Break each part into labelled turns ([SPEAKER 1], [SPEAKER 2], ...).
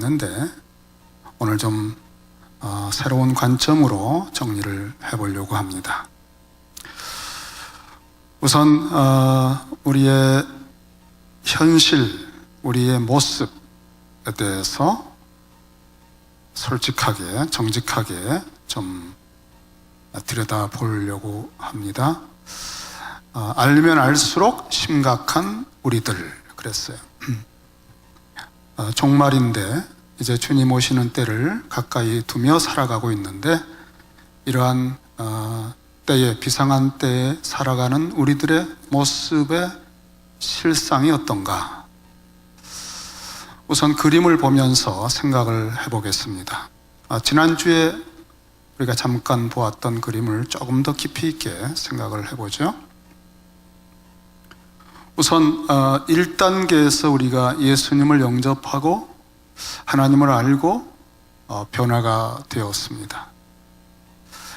[SPEAKER 1] 있는데 오늘 좀 새로운 관점으로 정리를 해보려고 합니다. 우선 우리의 현실, 우리의 모습에 대해서 솔직하게, 정직하게 좀 들여다보려고 합니다. 알면 알수록 심각한 우리들, 그랬어요. 종말인데 이제 주님 오시는 때를 가까이 두며 살아가고 있는데, 이러한 때에, 비상한 때에 살아가는 우리들의 모습의 실상이 어떤가? 우선 그림을 보면서 생각을 해보겠습니다. 지난주에 우리가 잠깐 보았던 그림을 조금 더 깊이 있게 생각을 해보죠. 우선 1단계에서 우리가 예수님을 영접하고 하나님을 알고 변화가 되었습니다.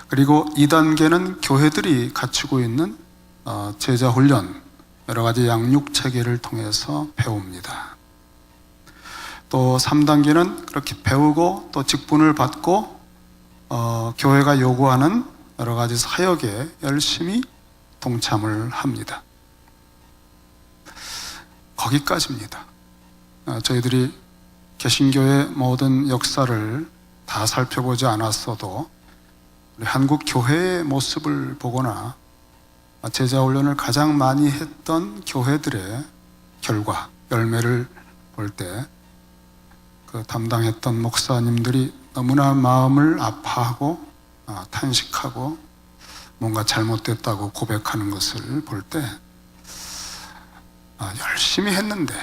[SPEAKER 1] 그리고 2단계는 교회들이 갖추고 있는 제자 훈련, 여러 가지 양육 체계를 통해서 배웁니다. 또 3단계는 그렇게 배우고 또 직분을 받고 교회가 요구하는 여러 가지 사역에 열심히 동참을 합니다. 거기까지입니다. 저희들이 개신교의 모든 역사를 다 살펴보지 않았어도 우리 한국 교회의 모습을 보거나 제자훈련을 가장 많이 했던 교회들의 결과, 열매를 볼 때 그 담당했던 목사님들이 너무나 마음을 아파하고 탄식하고 뭔가 잘못됐다고 고백하는 것을 볼 때 열심히 했는데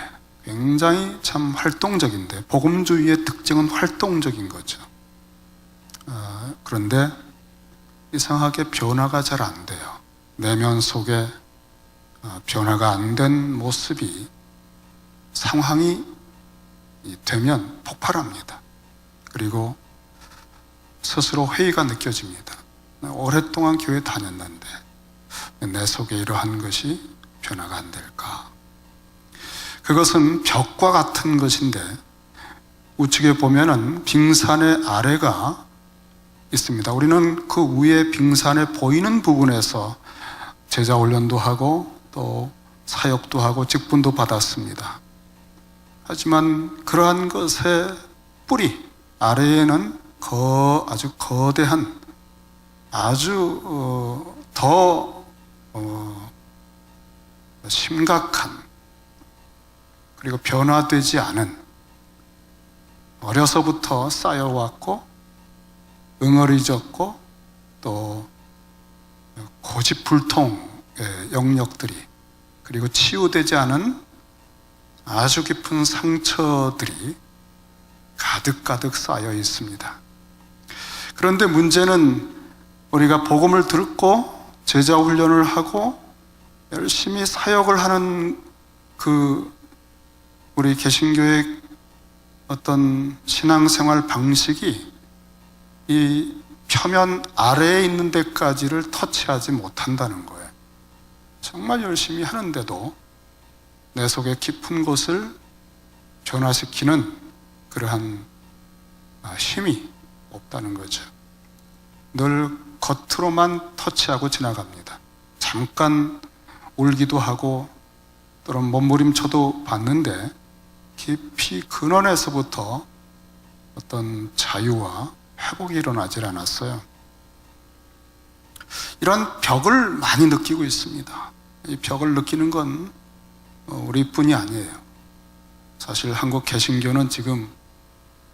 [SPEAKER 1] 굉장히 참 활동적인데, 복음주의의 특징은 활동적인 거죠. 그런데 이상하게 변화가 잘 안 돼요. 내면 속에 변화가 안 된 모습이 상황이 되면 폭발합니다. 그리고 스스로 회의가 느껴집니다. 오랫동안 교회 다녔는데 내 속에 이러한 것이 변화가 안 될까? 그것은 벽과 같은 것인데, 우측에 보면은 빙산의 아래가 있습니다. 우리는 그 위에 빙산에 보이는 부분에서 제자 훈련도 하고 또 사역도 하고 직분도 받았습니다. 하지만 그러한 것의 뿌리 아래에는 아주 거대한, 아주 더 심각한, 그리고 변화되지 않은, 어려서부터 쌓여왔고 응어리졌고 또 고집불통의 영역들이, 그리고 치유되지 않은 아주 깊은 상처들이 가득가득 쌓여 있습니다. 그런데 문제는 우리가 복음을 듣고 제자 훈련을 하고 열심히 사역을 하는 우리 개신교의 어떤 신앙생활 방식이 이 표면 아래에 있는 데까지를 터치하지 못한다는 거예요. 정말 열심히 하는데도 내 속에 깊은 곳을 변화시키는 그러한 힘이 없다는 거죠. 늘 겉으로만 터치하고 지나갑니다. 잠깐 울기도 하고 또는 몸부림쳐도 봤는데 깊이 근원에서부터 어떤 자유와 회복이 일어나질 않았어요. 이런 벽을 많이 느끼고 있습니다. 이 벽을 느끼는 건 우리뿐이 아니에요. 사실 한국 개신교는 지금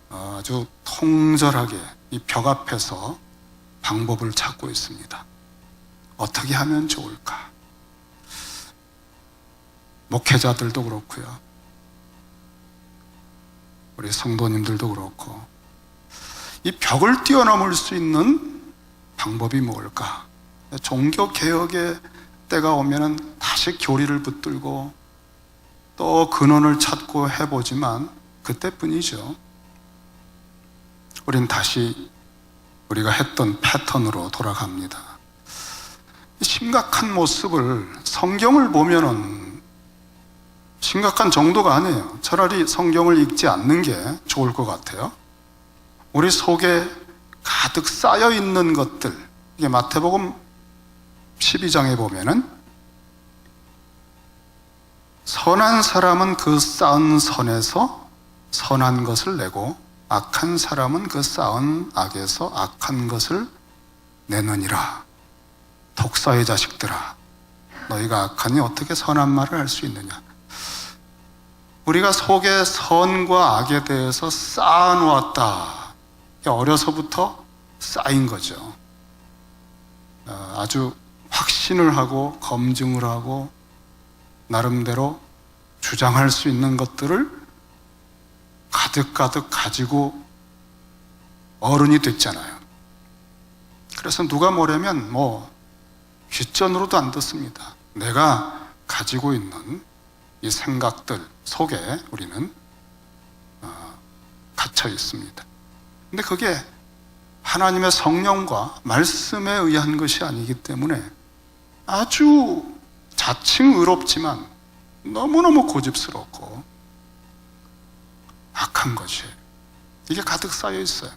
[SPEAKER 1] 아주 통절하게 이 벽 앞에서 방법을 찾고 있습니다. 어떻게 하면 좋을까? 목회자들도 그렇고요, 우리 성도님들도 그렇고, 이 벽을 뛰어넘을 수 있는 방법이 뭘까? 종교개혁의 때가 오면은 다시 교리를 붙들고 또 근원을 찾고 해보지만 그때뿐이죠. 우린 다시 우리가 했던 패턴으로 돌아갑니다. 심각한 모습을 성경을 보면은 심각한 정도가 아니에요. 차라리 성경을 읽지 않는 게 좋을 것 같아요. 우리 속에 가득 쌓여 있는 것들, 이게 마태복음 12장에 보면은 선한 사람은 그 쌓은 선에서 선한 것을 내고 악한 사람은 그 쌓은 악에서 악한 것을 내느니라. 독사의 자식들아, 너희가 악하니 어떻게 선한 말을 할 수 있느냐. 우리가 속에 선과 악에 대해서 쌓아놓았다. 어려서부터 쌓인 거죠. 아주 확신을 하고 검증을 하고 나름대로 주장할 수 있는 것들을 가득가득 가지고 어른이 됐잖아요. 그래서 누가 뭐라면 귓전으로도 안 듣습니다. 내가 가지고 있는 이 생각들 속에 우리는 갇혀 있습니다. 근데 그게 하나님의 성령과 말씀에 의한 것이 아니기 때문에 아주 자칭 의롭지만 너무너무 고집스럽고 악한 것이에요. 이게 가득 쌓여 있어요.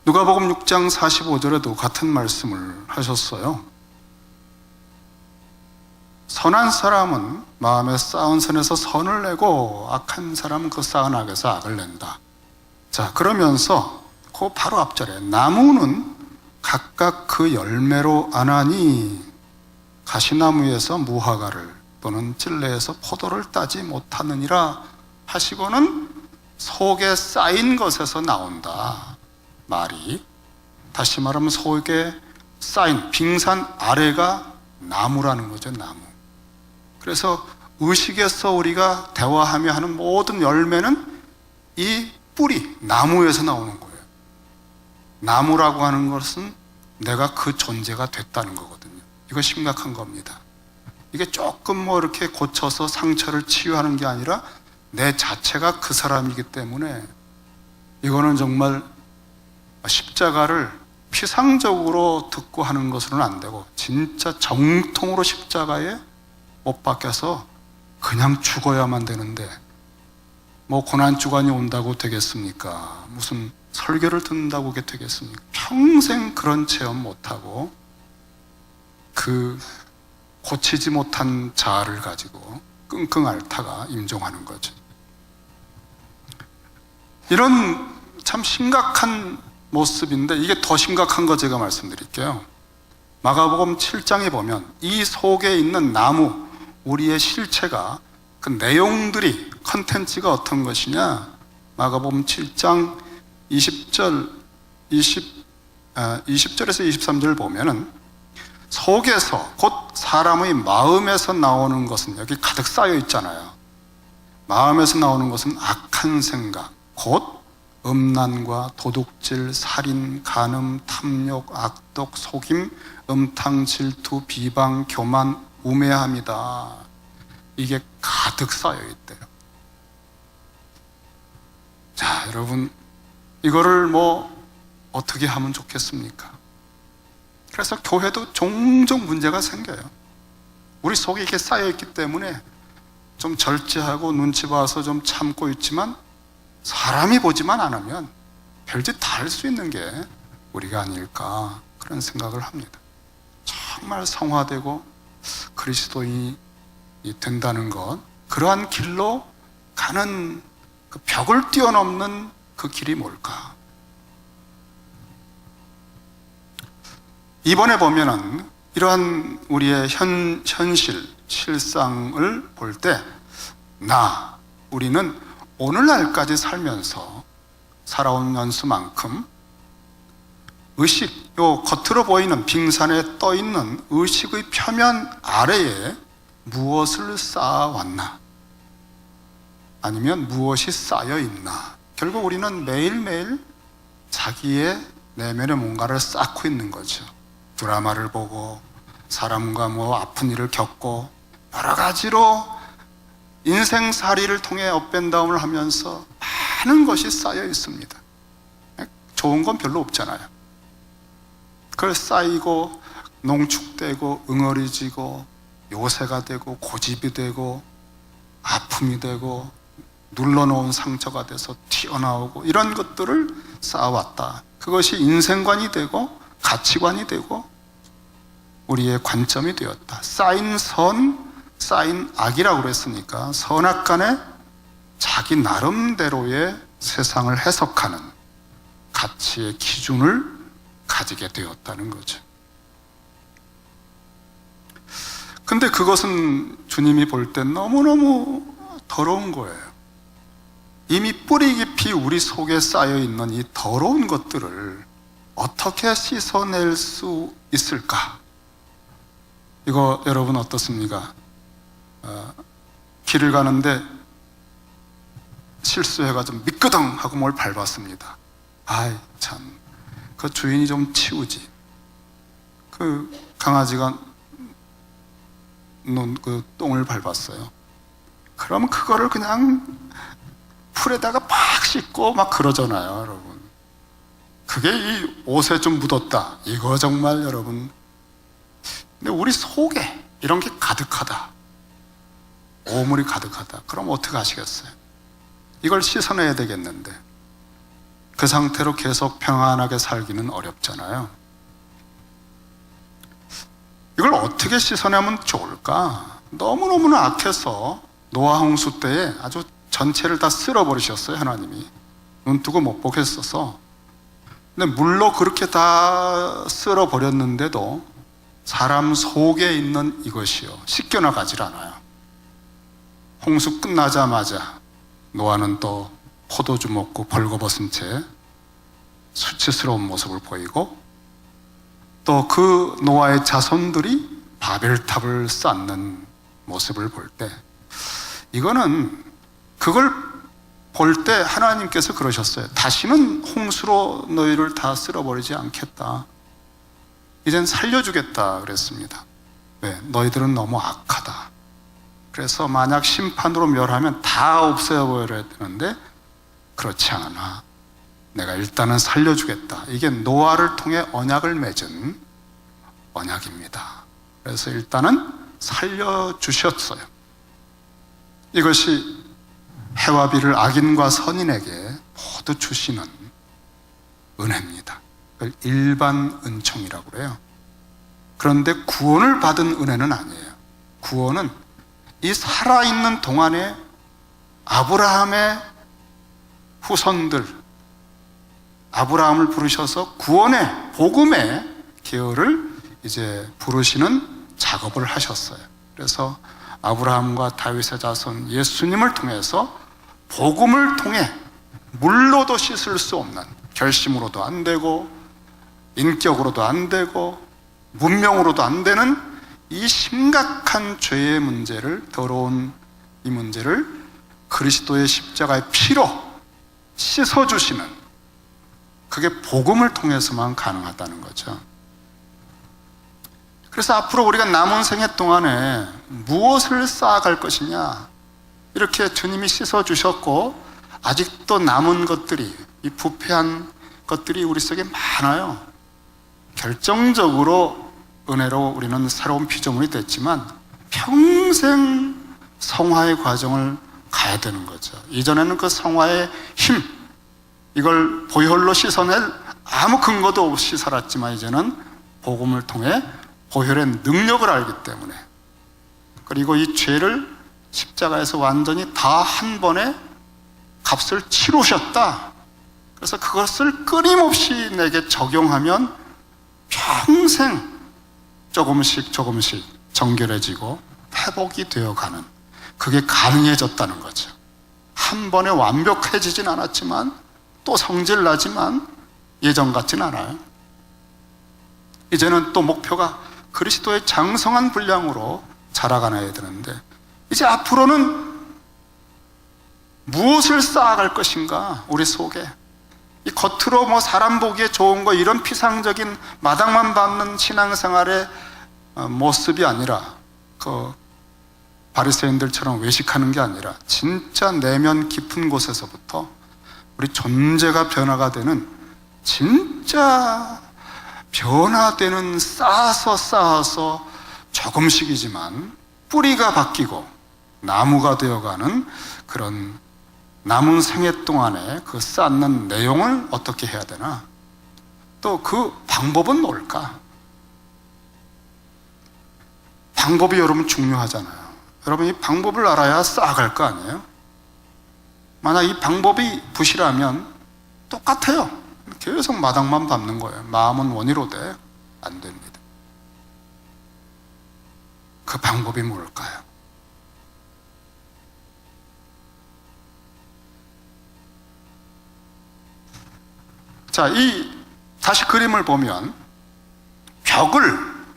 [SPEAKER 1] 누가복음 6장 45절에도 같은 말씀을 하셨어요. 선한 사람은 마음에 쌓은 선에서 선을 내고 악한 사람은 그 쌓은 악에서 악을 낸다. 자, 그러면서 그 바로 앞절에 나무는 각각 그 열매로 아나니 가시나무에서 무화과를 또는 찔레에서 포도를 따지 못하느니라 하시고는 속에 쌓인 것에서 나온다. 말이 다시 말하면 속에 쌓인 빙산 아래가 나무라는 거죠. 나무. 그래서 의식에서 우리가 대화하며 하는 모든 열매는 이 뿌리, 나무에서 나오는 거예요. 나무라고 하는 것은 내가 그 존재가 됐다는 거거든요. 이거 심각한 겁니다. 이게 조금 이렇게 고쳐서 상처를 치유하는 게 아니라 내 자체가 그 사람이기 때문에 이거는 정말 십자가를 피상적으로 듣고 하는 것으로는 안 되고 진짜 정통으로 십자가에 못 박혀서 그냥 죽어야만 되는데 고난주간이 온다고 되겠습니까? 무슨 설교를 듣는다고 그게 되겠습니까? 평생 그런 체험 못하고 그 고치지 못한 자아를 가지고 끙끙 앓다가 임종하는 거죠. 이런 참 심각한 모습인데 이게 더 심각한 거 제가 말씀드릴게요. 마가복음 7장에 보면 이 속에 있는 나무, 우리의 실체가 그 내용들이 컨텐츠가 어떤 것이냐. 마가복음 7장 20절에서 23절 보면은 속에서 곧 사람의 마음에서 나오는 것은 여기 가득 쌓여 있잖아요. 마음에서 나오는 것은 악한 생각, 곧 음란과 도둑질, 살인, 간음, 탐욕, 악독, 속임, 음탕, 질투, 비방, 교만, 우매함이다. 이게 가득 쌓여 있대요. 자, 여러분, 이거를 어떻게 하면 좋겠습니까? 그래서 교회도 종종 문제가 생겨요. 우리 속에 이게 쌓여 있기 때문에 좀 절제하고 눈치 봐서 좀 참고 있지만 사람이 보지만 않으면 별짓 다 할 수 있는 게 우리가 아닐까 그런 생각을 합니다. 정말 성화되고 그리스도인이 된다는 것, 그러한 길로 가는 그 벽을 뛰어넘는 그 길이 뭘까? 이번에 보면은 이러한 우리의 현실, 실상을 볼 때 우리는 오늘날까지 살면서 살아온 연수만큼 의식, 요 겉으로 보이는 빙산에 떠 있는 의식의 표면 아래에 무엇을 쌓아왔나? 아니면 무엇이 쌓여 있나? 결국 우리는 매일매일 자기의 내면에 뭔가를 쌓고 있는 거죠. 드라마를 보고 사람과 아픈 일을 겪고 여러 가지로 인생살이를 통해 업앤다운을 하면서 많은 것이 쌓여 있습니다. 좋은 건 별로 없잖아요. 그걸 쌓이고 농축되고 응어리지고 요새가 되고 고집이 되고 아픔이 되고 눌러놓은 상처가 돼서 튀어나오고 이런 것들을 쌓아왔다. 그것이 인생관이 되고 가치관이 되고 우리의 관점이 되었다. 쌓인 선, 쌓인 악이라고 그랬으니까 선악간에 자기 나름대로의 세상을 해석하는 가치의 기준을 가지게 되었다는 거죠. 근데 그것은 주님이 볼 때 너무너무 더러운 거예요. 이미 뿌리 깊이 우리 속에 쌓여 있는 이 더러운 것들을 어떻게 씻어낼 수 있을까? 이거 여러분 어떻습니까? 길을 가는데 실수해가지고 미끄덩 하고 뭘 밟았습니다. 아이 참, 그 주인이 좀 치우지. 그 강아지가 그 똥을 밟았어요. 그럼 그거를 그냥 풀에다가 팍 씻고 막 그러잖아요, 여러분. 그게 이 옷에 좀 묻었다. 이거 정말 여러분. 근데 우리 속에 이런 게 가득하다. 오물이 가득하다. 그럼 어떻게 하시겠어요? 이걸 씻어내야 되겠는데 그 상태로 계속 평안하게 살기는 어렵잖아요. 이걸 어떻게 씻어내면 좋을까? 너무너무 악해서 노아 홍수 때에 아주 전체를 다 쓸어버리셨어요, 하나님이. 눈 뜨고 못 보겠어서. 근데 물로 그렇게 다 쓸어버렸는데도 사람 속에 있는 이것이요, 씻겨나가질 않아요. 홍수 끝나자마자 노아는 또 포도주 먹고 벌거벗은 채 수치스러운 모습을 보이고, 또 그 노아의 자손들이 바벨탑을 쌓는 모습을 볼 때, 이거는 그걸 볼 때 하나님께서 그러셨어요. 다시는 홍수로 너희를 다 쓸어버리지 않겠다. 이젠 살려주겠다 그랬습니다. 왜? 너희들은 너무 악하다. 그래서 만약 심판으로 멸하면 다 없애버려야 되는데 그렇지 않아. 내가 일단은 살려주겠다. 이게 노아를 통해 언약을 맺은 언약입니다. 그래서 일단은 살려주셨어요. 이것이 해와 비를 악인과 선인에게 모두 주시는 은혜입니다. 그걸 일반 은총이라고 그래요. 그런데 구원을 받은 은혜는 아니에요. 구원은 이 살아있는 동안에 아브라함의 후손들, 아브라함을 부르셔서 구원의 복음의 계열을 이제 부르시는 작업을 하셨어요. 그래서 아브라함과 다윗의 자손 예수님을 통해서 복음을 통해 물로도 씻을 수 없는, 결심으로도 안 되고 인격으로도 안 되고 문명으로도 안 되는 이 심각한 죄의 문제를, 더러운 이 문제를 그리스도의 십자가의 피로 씻어주시는, 그게 복음을 통해서만 가능하다는 거죠. 그래서 앞으로 우리가 남은 생애 동안에 무엇을 쌓아갈 것이냐, 이렇게 주님이 씻어주셨고 아직도 남은 것들이, 이 부패한 것들이 우리 속에 많아요. 결정적으로 은혜로 우리는 새로운 피조물이 됐지만 평생 성화의 과정을 가야 되는 거죠. 이전에는 그 성화의 힘, 이걸 보혈로 씻어낼 아무 근거도 없이 살았지만 이제는 복음을 통해 보혈의 능력을 알기 때문에, 그리고 이 죄를 십자가에서 완전히 다 한 번에 값을 치르셨다. 그래서 그것을 끊임없이 내게 적용하면 평생 조금씩 조금씩 정결해지고 회복이 되어가는, 그게 가능해졌다는 거죠. 한 번에 완벽해지진 않았지만 또 성질나지만 예전 같진 않아요. 이제는 또 목표가 그리스도의 장성한 분량으로 자라가야 되는데, 이제 앞으로는 무엇을 쌓아갈 것인가, 우리 속에. 이 겉으로 뭐 사람 보기에 좋은 거, 이런 피상적인 마당만 받는 신앙생활의 모습이 아니라, 그 바리새인들처럼 외식하는 게 아니라 진짜 내면 깊은 곳에서부터 우리 존재가 변화가 되는, 진짜 변화되는, 쌓아서 조금씩이지만 뿌리가 바뀌고 나무가 되어가는 그런 남은 생애 동안에 그 쌓는 내용을 어떻게 해야 되나? 또 그 방법은 뭘까? 방법이 여러분 중요하잖아요. 여러분 이 방법을 알아야 쌓아갈 거 아니에요? 만약 이 방법이 부실하면 똑같아요. 계속 마당만 밟는 거예요. 마음은 원위로 돼. 안 됩니다. 그 방법이 뭘까요? 자, 다시 그림을 보면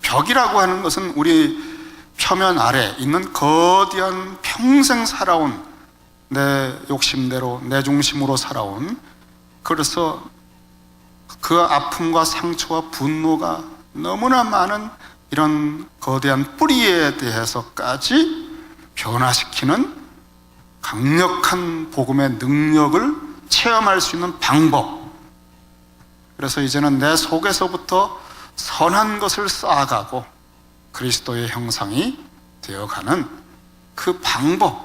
[SPEAKER 1] 벽이라고 하는 것은 우리 표면 아래 있는 거대한 평생 살아온 내 욕심대로 내 중심으로 살아온, 그래서 그 아픔과 상처와 분노가 너무나 많은 이런 거대한 뿌리에 대해서까지 변화시키는 강력한 복음의 능력을 체험할 수 있는 방법. 그래서 이제는 내 속에서부터 선한 것을 쌓아가고 그리스도의 형상이 되어가는 그 방법을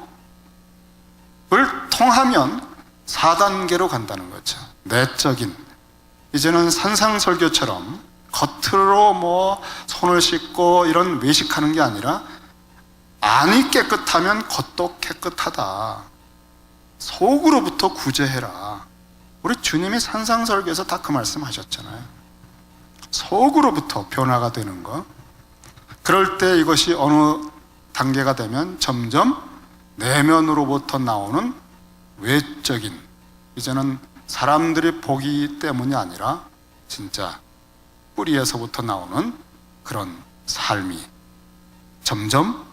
[SPEAKER 1] 통하면 4단계로 간다는 거죠. 내적인, 이제는 산상설교처럼 겉으로 뭐 손을 씻고 이런 외식하는 게 아니라 안이 깨끗하면 겉도 깨끗하다. 속으로부터 구제해라. 우리 주님이 산상설교에서 다 그 말씀 하셨잖아요. 속으로부터 변화가 되는 거. 그럴 때 이것이 어느 단계가 되면 점점 내면으로부터 나오는 외적인, 이제는 사람들이 보기 때문이 아니라 진짜 뿌리에서부터 나오는 그런 삶이 점점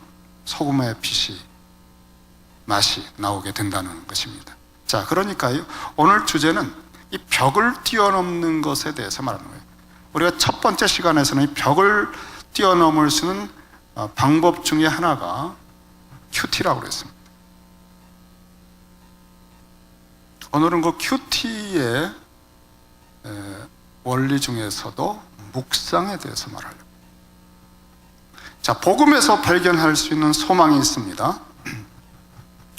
[SPEAKER 1] 소금의 빛이 맛이 나오게 된다는 것입니다. 자, 그러니까요, 오늘 주제는 이 벽을 뛰어넘는 것에 대해서 말하는 거예요. 우리가 첫 번째 시간에서는 이 벽을 뛰어넘을 수 있는 방법 중에 하나가 큐티라고 그랬습니다. 오늘은 그 큐티의 원리 중에서도 묵상에 대해서 말하려고. 자, 복음에서 발견할 수 있는 소망이 있습니다.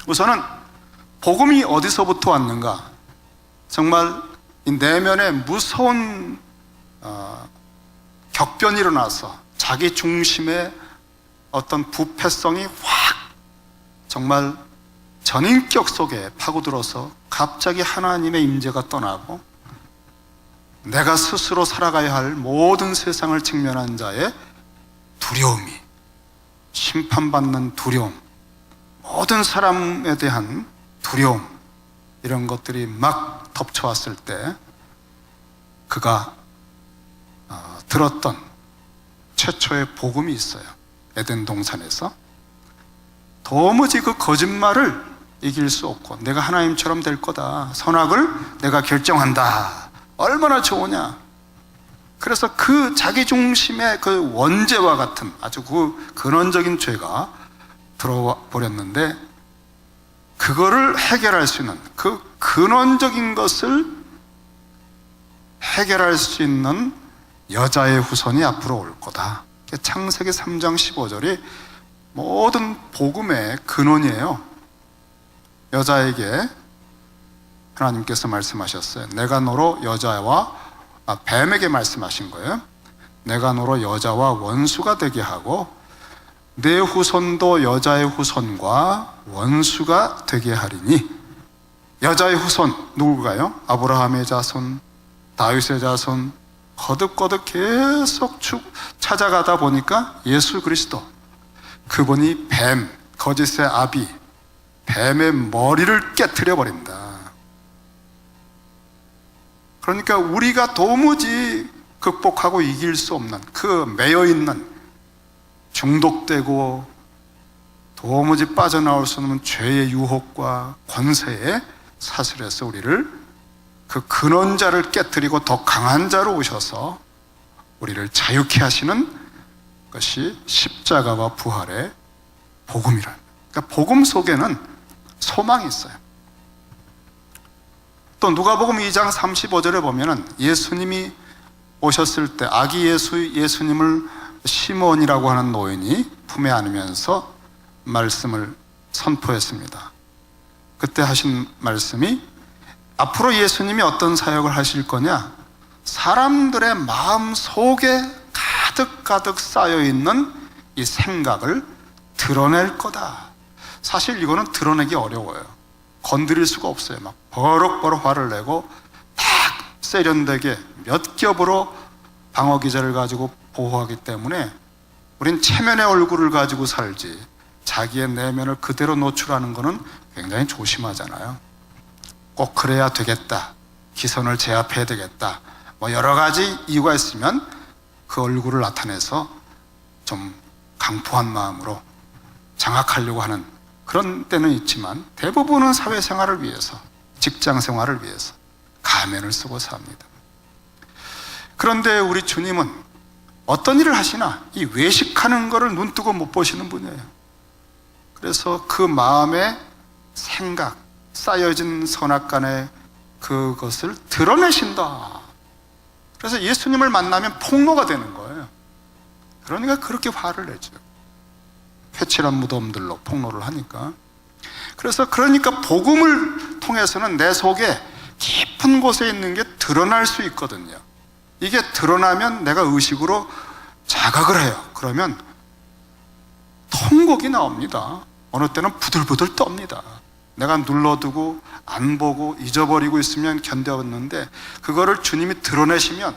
[SPEAKER 1] 우선은 복음이 어디서부터 왔는가? 정말 이 내면에 무서운 격변이 일어나서 자기 중심의 어떤 부패성이 확 정말 전인격 속에 파고들어서 갑자기 하나님의 임재가 떠나고 내가 스스로 살아가야 할 모든 세상을 직면한 자의 두려움이, 심판받는 두려움, 모든 사람에 대한 두려움, 이런 것들이 막 덮쳐왔을 때 그가 들었던 최초의 복음이 있어요. 에덴 동산에서 도무지 그 거짓말을 이길 수 없고 내가 하나님처럼 될 거다, 선악을 내가 결정한다, 얼마나 좋으냐. 그래서 그 자기 중심의 그 원죄와 같은 아주 그 근원적인 죄가 들어와 버렸는데, 그거를 해결할 수 있는, 그 근원적인 것을 해결할 수 있는 여자의 후손이 앞으로 올 거다. 창세기 3장 15절이 모든 복음의 근원이에요. 여자에게 하나님께서 말씀하셨어요. 내가 너로 뱀에게 말씀하신 거예요. 내가 너로 여자와 원수가 되게 하고 내 후손도 여자의 후손과 원수가 되게 하리니. 여자의 후손 누구가요? 아브라함의 자손, 다윗의 자손, 거듭거듭 계속 찾아가다 보니까 예수 그리스도, 그분이 뱀, 거짓의 아비, 뱀의 머리를 깨트려 버린다. 그러니까 우리가 도무지 극복하고 이길 수 없는 그 매여있는, 중독되고 도무지 빠져나올 수 없는 죄의 유혹과 권세에 사슬해서 우리를, 그 근원자를 깨뜨리고 더 강한 자로 오셔서 우리를 자유케 하시는 것이 십자가와 부활의 복음이라. 그러니까 복음 속에는 소망이 있어요. 또 누가복음 2장 35절에 보면은 예수님이 오셨을 때 아기 예수님을 시몬이라고 하는 노인이 품에 안으면서 말씀을 선포했습니다. 그때 하신 말씀이 앞으로 예수님이 어떤 사역을 하실 거냐? 사람들의 마음 속에 가득 쌓여있는 이 생각을 드러낼 거다. 사실 이거는 드러내기 어려워요. 건드릴 수가 없어요. 막 버럭버럭 화를 내고 딱 세련되게 몇 겹으로 방어기제를 가지고 보호하기 때문에 우린 체면의 얼굴을 가지고 살지 자기의 내면을 그대로 노출하는 것은 굉장히 조심하잖아요. 꼭 그래야 되겠다, 기선을 제압해야 되겠다, 뭐 여러 가지 이유가 있으면 그 얼굴을 나타내서 좀 강포한 마음으로 장악하려고 하는 그런 때는 있지만 대부분은 사회생활을 위해서, 직장생활을 위해서 가면을 쓰고 삽니다. 그런데 우리 주님은 어떤 일을 하시나 이 외식하는 것을 눈뜨고 못 보시는 분이에요. 그래서 그 마음의 생각, 쌓여진 선악간의 그것을 드러내신다. 그래서 예수님을 만나면 폭로가 되는 거예요. 그러니까 그렇게 화를 내죠. 회칠한 무덤들로 폭로를 하니까. 그러니까 복음을 통해서는 내 속에 깊은 곳에 있는 게 드러날 수 있거든요. 이게 드러나면 내가 의식으로 자각을 해요. 그러면 통곡이 나옵니다. 어느 때는 부들부들 떱니다. 내가 눌러두고 안 보고 잊어버리고 있으면 견뎌왔는데 그거를 주님이 드러내시면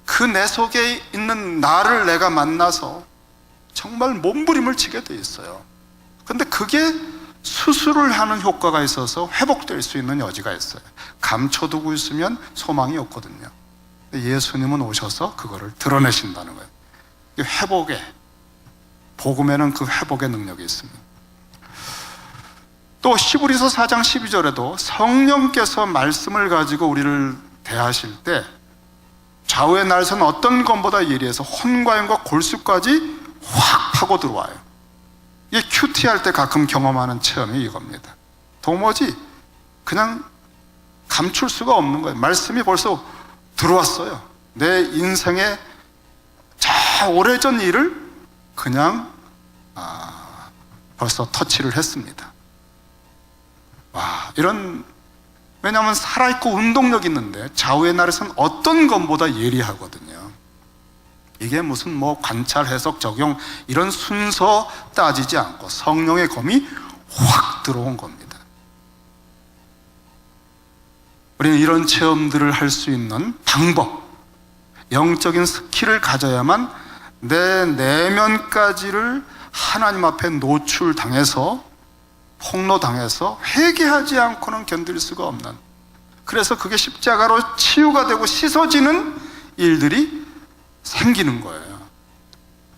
[SPEAKER 1] 그 내 속에 있는 나를 내가 만나서 정말 몸부림을 치게 돼 있어요. 근데 그게 수술을 하는 효과가 있어서 회복될 수 있는 여지가 있어요. 감춰두고 있으면 소망이 없거든요. 예수님은 오셔서 그거를 드러내신다는 거예요. 회복에, 복음에는 그 회복의 능력이 있습니다. 또 히브리서 4장 12절에도 성령께서 말씀을 가지고 우리를 대하실 때 좌우의 날선 어떤 것보다 예리해서 혼과형과 골수까지 확 파고 들어와요. 이게 큐티할 때 가끔 경험하는 체험이 이겁니다. 도무지 그냥 감출 수가 없는 거예요. 말씀이 벌써 들어왔어요. 내 인생의 저 오래전 일을 그냥 벌써 터치를 했습니다. 와, 왜냐하면 살아있고 운동력 있는데 좌우의 날에서는 어떤 것보다 예리하거든요. 이게 무슨 뭐 관찰, 해석, 적용 이런 순서 따지지 않고 성령의 검이 확 들어온 겁니다. 우리는 이런 체험들을 할 수 있는 방법, 영적인 스킬을 가져야만 내 내면까지를 하나님 앞에 노출당해서 폭로당해서 회개하지 않고는 견딜 수가 없는, 그래서 그게 십자가로 치유가 되고 씻어지는 일들이 생기는 거예요.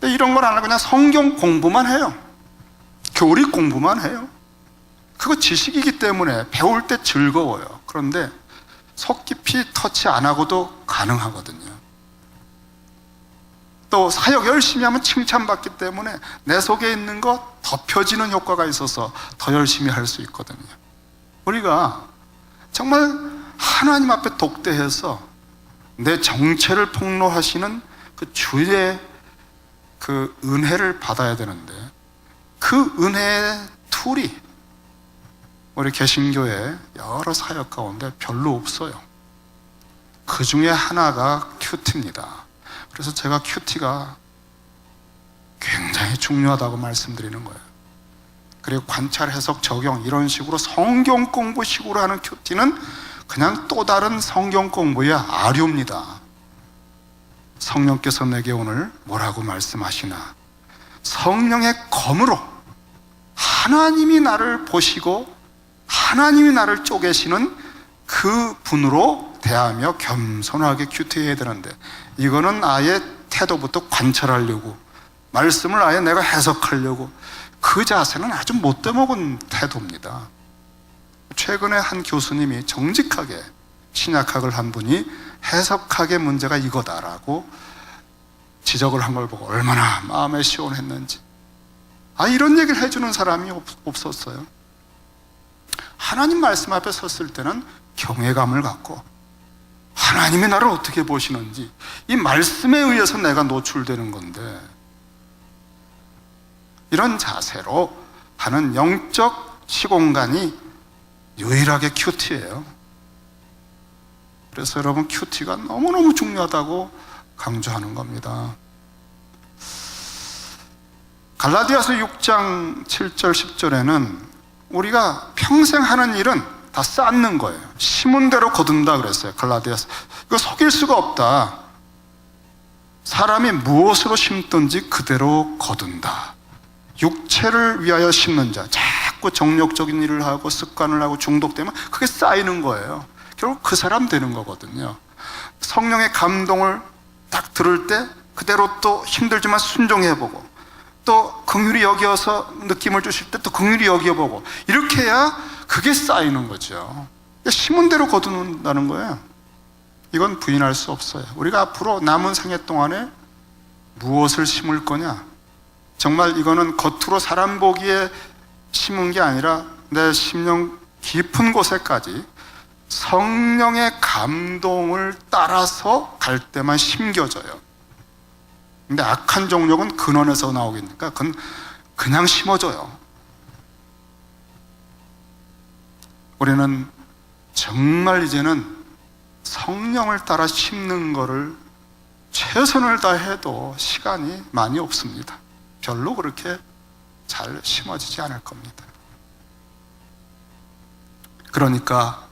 [SPEAKER 1] 근데 이런 걸 안 하고 그냥 성경 공부만 해요. 교리 공부만 해요. 그거 지식이기 때문에 배울 때 즐거워요. 그런데 속 깊이 터치 안 하고도 가능하거든요. 또 사역 열심히 하면 칭찬받기 때문에 내 속에 있는 거 덮여지는 효과가 있어서 더 열심히 할 수 있거든요. 우리가 정말 하나님 앞에 독대해서 내 정체를 폭로하시는 그 주의 그 은혜를 받아야 되는데 그 은혜의 툴이 우리 개신교의 여러 사역 가운데 별로 없어요. 그 중에 하나가 큐티입니다. 그래서 제가 큐티가 굉장히 중요하다고 말씀드리는 거예요. 그리고 관찰, 해석, 적용 이런 식으로 성경 공부식으로 하는 큐티는 그냥 또 다른 성경 공부의 아류입니다. 성령께서 내게 오늘 뭐라고 말씀하시나, 성령의 검으로 하나님이 나를 보시고 하나님이 나를 쪼개시는 그 분으로 대하며 겸손하게 큐티해야 되는데, 이거는 아예 태도부터 관찰하려고, 말씀을 아예 내가 해석하려고, 그 자세는 아주 못돼 먹은 태도입니다. 최근에 한 교수님이 정직하게 신약학을 한 분이 해석학의 문제가 이거다라고 지적을 한 걸 보고 얼마나 마음에 시원했는지, 이런 얘기를 해주는 사람이 없었어요. 하나님 말씀 앞에 섰을 때는 경외감을 갖고 하나님이 나를 어떻게 보시는지, 이 말씀에 의해서 내가 노출되는 건데, 이런 자세로 하는 영적 시공간이 유일하게 큐티예요. 그래서 여러분, 큐티가 너무너무 중요하다고 강조하는 겁니다. 갈라디아서 6장 7절 10절에는 우리가 평생 하는 일은 다 쌓는 거예요. 심은 대로 거둔다 그랬어요. 갈라디아서. 이거 속일 수가 없다. 사람이 무엇으로 심든지 그대로 거둔다. 육체를 위하여 심는 자, 자꾸 정욕적인 일을 하고 습관을 하고 중독되면 그게 쌓이는 거예요. 결국 그 사람 되는 거거든요. 성령의 감동을 딱 들을 때 그대로 또 힘들지만 순종해보고, 또 긍휼히 여겨서 느낌을 주실 때 또 긍휼히 여겨보고, 이렇게 해야 그게 쌓이는 거죠. 심은 대로 거둔다는 거예요. 이건 부인할 수 없어요. 우리가 앞으로 남은 생애 동안에 무엇을 심을 거냐, 정말 이거는 겉으로 사람 보기에 심은 게 아니라 내 심령 깊은 곳에까지 성령의 감동을 따라서 갈 때만 심겨져요. 근데 악한 정욕은 근원에서 나오겠니까? 그건 그냥 심어져요. 우리는 정말 이제는 성령을 따라 심는 거를 최선을 다해도 시간이 많이 없습니다. 별로 그렇게 잘 심어지지 않을 겁니다. 그러니까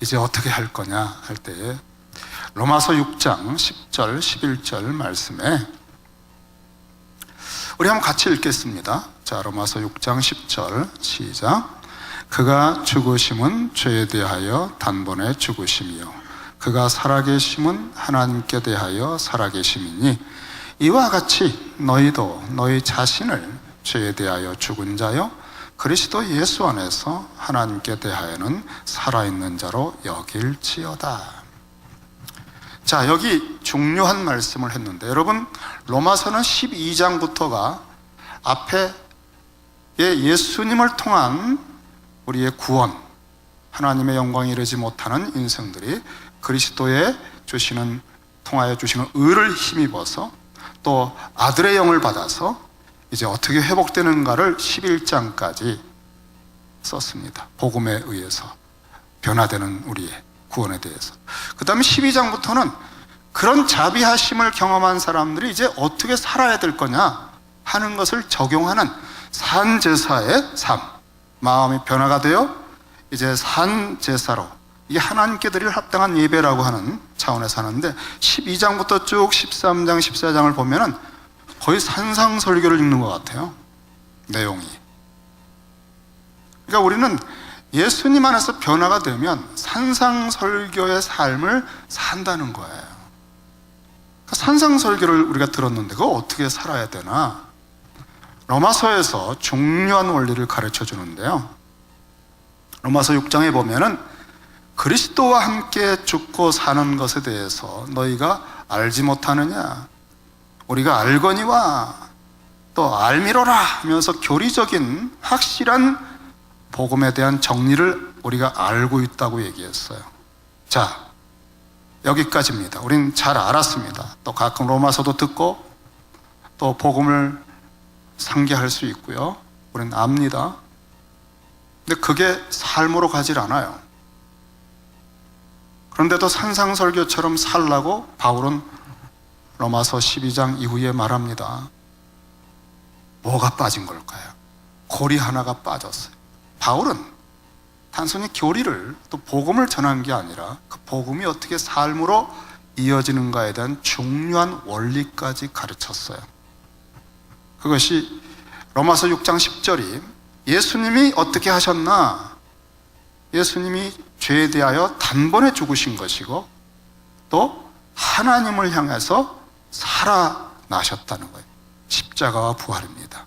[SPEAKER 1] 이제 어떻게 할 거냐 할 때에 로마서 6장 10절 11절 말씀에 우리 한번 같이 읽겠습니다. 자, 로마서 6장 10절 시작. 그가 죽으심은 죄에 대하여 단번에 죽으심이요 그가 살아계심은 하나님께 대하여 살아계심이니 이와 같이 너희도 너희 자신을 죄에 대하여 죽은 자요 그리스도 예수 안에서 하나님께 대하여는 살아있는 자로 여길지어다. 자, 여기 중요한 말씀을 했는데, 여러분, 로마서는 12장부터가 앞에 예수님을 통한 우리의 구원, 하나님의 영광에 이르지 못하는 인생들이 그리스도의 주시는, 통하여 주시는 의를 힘입어서 또 아들의 영을 받아서 이제 어떻게 회복되는가를 11장까지 썼습니다. 복음에 의해서 변화되는 우리의 구원에 대해서. 그 다음에 12장부터는 그런 자비하심을 경험한 사람들이 이제 어떻게 살아야 될 거냐 하는 것을 적용하는 산제사의 삶, 마음이 변화가 되어 이제 산제사로, 이게 하나님께 드릴 합당한 예배라고 하는 차원에서 하는데, 12장부터 쭉 13장 14장을 보면은 거의 산상설교를 읽는 것 같아요, 내용이. 그러니까 우리는 예수님 안에서 변화가 되면 산상설교의 삶을 산다는 거예요. 그러니까 산상설교를 우리가 들었는데 그거 어떻게 살아야 되나? 로마서에서 중요한 원리를 가르쳐 주는데요, 로마서 6장에 보면은 그리스도와 함께 죽고 사는 것에 대해서 너희가 알지 못하느냐, 우리가 알거니와 또 알미로라 하면서 교리적인 확실한 복음에 대한 정리를 우리가 알고 있다고 얘기했어요. 자, 여기까지입니다. 우린 잘 알았습니다. 또 가끔 로마서도 듣고 또 복음을 상기할 수 있고요, 우린 압니다. 근데 그게 삶으로 가질 않아요. 그런데도 산상설교처럼 살라고 바울은 로마서 12장 이후에 말합니다. 뭐가 빠진 걸까요? 고리 하나가 빠졌어요. 바울은 단순히 교리를, 또 복음을 전한 게 아니라 그 복음이 어떻게 삶으로 이어지는가에 대한 중요한 원리까지 가르쳤어요. 그것이 로마서 6장 10절이 예수님이 어떻게 하셨나? 예수님이 죄에 대하여 단번에 죽으신 것이고 또 하나님을 향해서 살아나셨다는 거예요. 십자가와 부활입니다.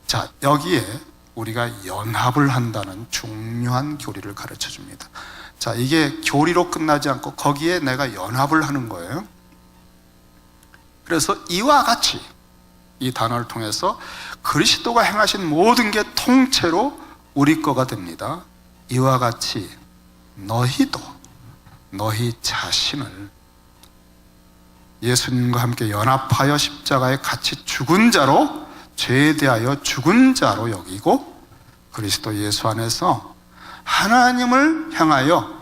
[SPEAKER 1] 자, 여기에 우리가 연합을 한다는 중요한 교리를 가르쳐 줍니다. 자, 이게 교리로 끝나지 않고 거기에 내가 연합을 하는 거예요. 그래서 이와 같이, 이 단어를 통해서 그리스도가 행하신 모든 게 통째로 우리 거가 됩니다. 이와 같이 너희도 너희 자신을 예수님과 함께 연합하여 십자가에 같이 죽은 자로 죄에 대하여 죽은 자로 여기고 그리스도 예수 안에서 하나님을 향하여,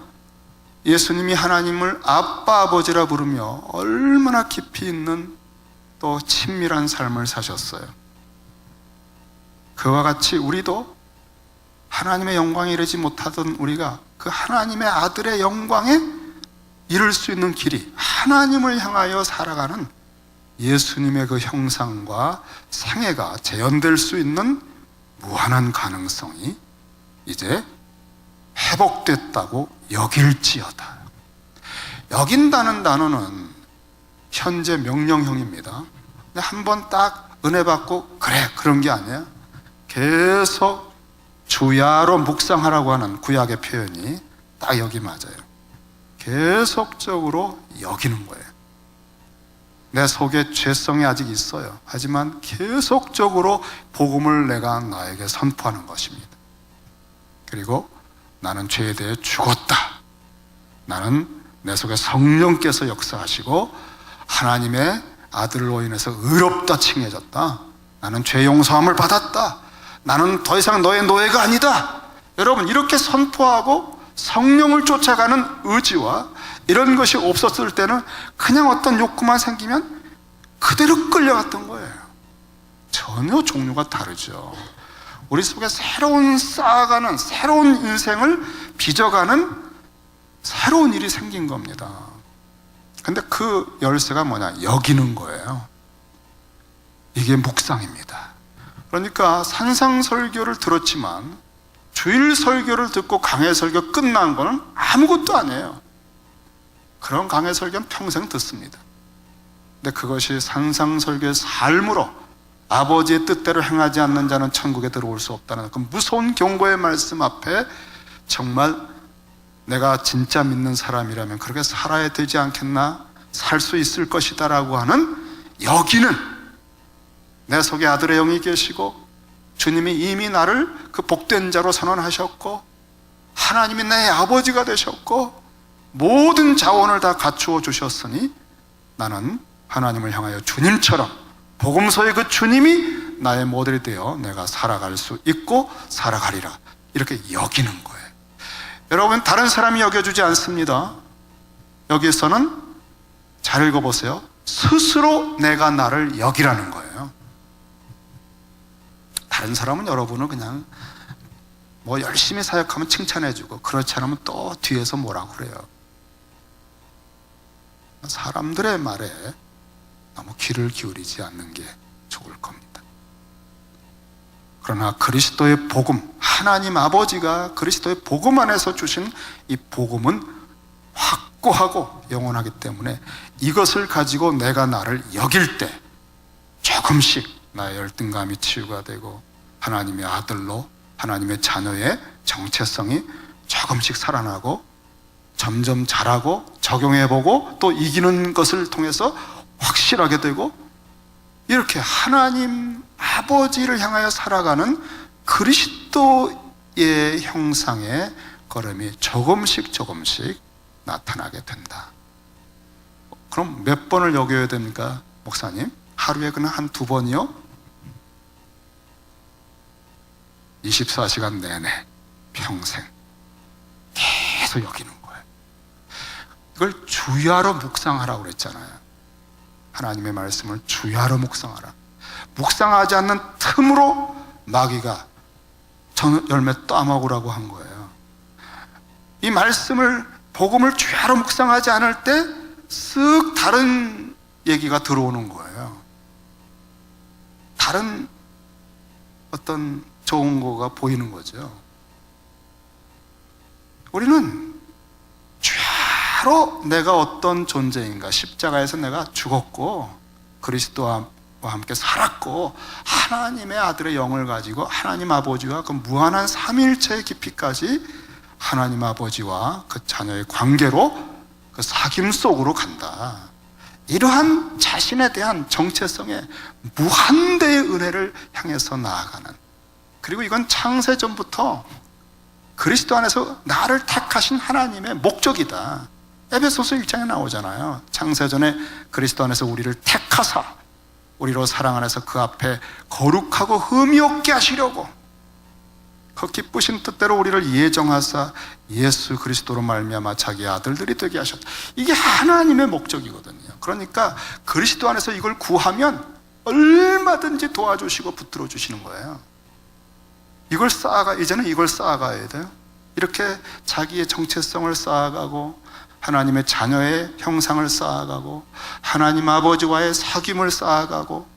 [SPEAKER 1] 예수님이 하나님을 아빠 아버지라 부르며 얼마나 깊이 있는 또 친밀한 삶을 사셨어요. 그와 같이 우리도 하나님의 영광에 이르지 못하던 우리가 그 하나님의 아들의 영광에 이룰 수 있는 길이 하나님을 향하여 살아가는 예수님의 그 형상과 생애가 재현될 수 있는 무한한 가능성이 이제 회복됐다고 여길지어다. 여긴다는 단어는 현재 명령형입니다. 근데 한번 딱 은혜 받고 그래 그런 게 아니에요. 계속 주야로 묵상하라고 하는 구약의 표현이 딱 여기 맞아요. 계속적으로 여기는 거예요. 내 속에 죄성이 아직 있어요. 하지만 계속적으로 복음을 내가 나에게 선포하는 것입니다. 그리고 나는 죄에 대해 죽었다. 나는 내 속에 성령께서 역사하시고 하나님의 아들로 인해서 의롭다 칭해졌다. 나는 죄 용서함을 받았다. 나는 더 이상 너의 노예가 아니다. 여러분, 이렇게 선포하고 성령을 쫓아가는 의지와 이런 것이 없었을 때는 그냥 어떤 욕구만 생기면 그대로 끌려갔던 거예요. 전혀 종류가 다르죠. 우리 속에 새로운 쌓아가는, 새로운 인생을 빚어가는 새로운 일이 생긴 겁니다. 근데 그 열쇠가 뭐냐? 여기는 거예요. 이게 묵상입니다. 그러니까 산상설교를 들었지만 주일 설교를 듣고 강해 설교 끝난 거는 아무것도 아니에요. 그런 강해 설교는 평생 듣습니다. 근데 그것이 산상설교의 삶으로 아버지의 뜻대로 행하지 않는 자는 천국에 들어올 수 없다는 그 무서운 경고의 말씀 앞에 정말 내가 진짜 믿는 사람이라면 그렇게 살아야 되지 않겠나? 살 수 있을 것이다 라고 하는 여기는, 내 속에 아들의 영이 계시고 주님이 이미 나를 그 복된 자로 선언하셨고 하나님이 내 아버지가 되셨고 모든 자원을 다 갖추어 주셨으니 나는 하나님을 향하여 주님처럼 복음서의 그 주님이 나의 모델이 되어 내가 살아갈 수 있고 살아가리라, 이렇게 여기는 거예요. 여러분, 다른 사람이 여겨주지 않습니다. 여기서는 잘 읽어보세요. 스스로 내가 나를 여기라는 거예요. 다른 사람은 여러분을 그냥 뭐 열심히 사역하면 칭찬해주고 그렇지 않으면 또 뒤에서 뭐라고 그래요. 사람들의 말에 너무 귀를 기울이지 않는 게 좋을 겁니다. 그러나 그리스도의 복음, 하나님 아버지가 그리스도의 복음 안에서 주신 이 복음은 확고하고 영원하기 때문에 이것을 가지고 내가 나를 여길 때 조금씩 나의 열등감이 치유가 되고 하나님의 아들로, 하나님의 자녀의 정체성이 조금씩 살아나고 점점 자라고 적용해보고 또 이기는 것을 통해서 확실하게 되고, 이렇게 하나님 아버지를 향하여 살아가는 그리스도의 형상의 걸음이 조금씩 나타나게 된다. 그럼 몇 번을 여겨야 됩니까, 목사님? 하루에 그냥 한두 번이요? 24시간 내내 평생 계속 여기는 거예요. 이걸 주야로 묵상하라고 그랬잖아요. 하나님의 말씀을 주야로 묵상하라. 묵상하지 않는 틈으로 마귀가 열매 따먹으라고 한 거예요. 이 말씀을, 복음을 주야로 묵상하지 않을 때 쓱 다른 얘기가 들어오는 거예요. 다른 어떤 좋은 거가 보이는 거죠. 우리는 주야로 내가 어떤 존재인가, 십자가에서 내가 죽었고 그리스도와 함께 살았고 하나님의 아들의 영을 가지고 하나님 아버지와 그 무한한 삼위일체의 깊이까지 하나님 아버지와 그 자녀의 관계로 그 사귐 속으로 간다. 이러한 자신에 대한 정체성의 무한대의 은혜를 향해서 나아가는, 그리고 이건 창세전부터 그리스도 안에서 나를 택하신 하나님의 목적이다. 에베소서 1장에 나오잖아요. 창세전에 그리스도 안에서 우리를 택하사 우리로 사랑 안에서 그 앞에 거룩하고 흠이 없게 하시려고 그 기쁘신 뜻대로 우리를 예정하사 예수 그리스도로 말미암아 자기 아들들이 되게 하셨다. 이게 하나님의 목적이거든요. 그러니까 그리스도 안에서 이걸 구하면 얼마든지 도와주시고 붙들어 주시는 거예요. 이제는 이걸 쌓아가야 돼요. 이렇게 자기의 정체성을 쌓아가고 하나님의 자녀의 형상을 쌓아가고 하나님 아버지와의 사귐을 쌓아가고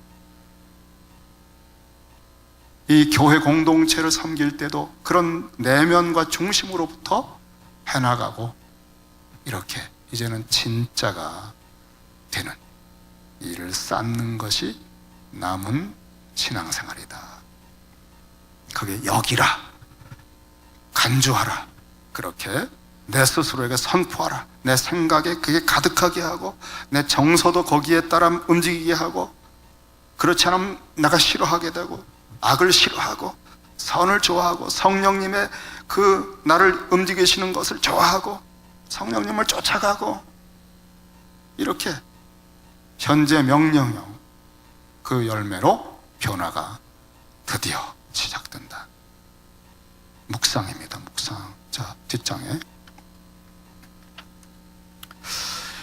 [SPEAKER 1] 이 교회 공동체를 섬길 때도 그런 내면과 중심으로부터 해나가고 이렇게 이제는 진짜가 되는 일을 쌓는 것이 남은 신앙생활이다. 그게 여기라, 간주하라, 그렇게 내 스스로에게 선포하라. 내 생각에 그게 가득하게 하고 내 정서도 거기에 따라 움직이게 하고, 그렇지 않으면 내가 싫어하게 되고 악을 싫어하고 선을 좋아하고 성령님의 그 나를 움직이시는 것을 좋아하고 성령님을 쫓아가고, 이렇게 현재 명령형 그 열매로 변화가 드디어 시작된다. 묵상입니다. 묵상. 자, 뒷장에.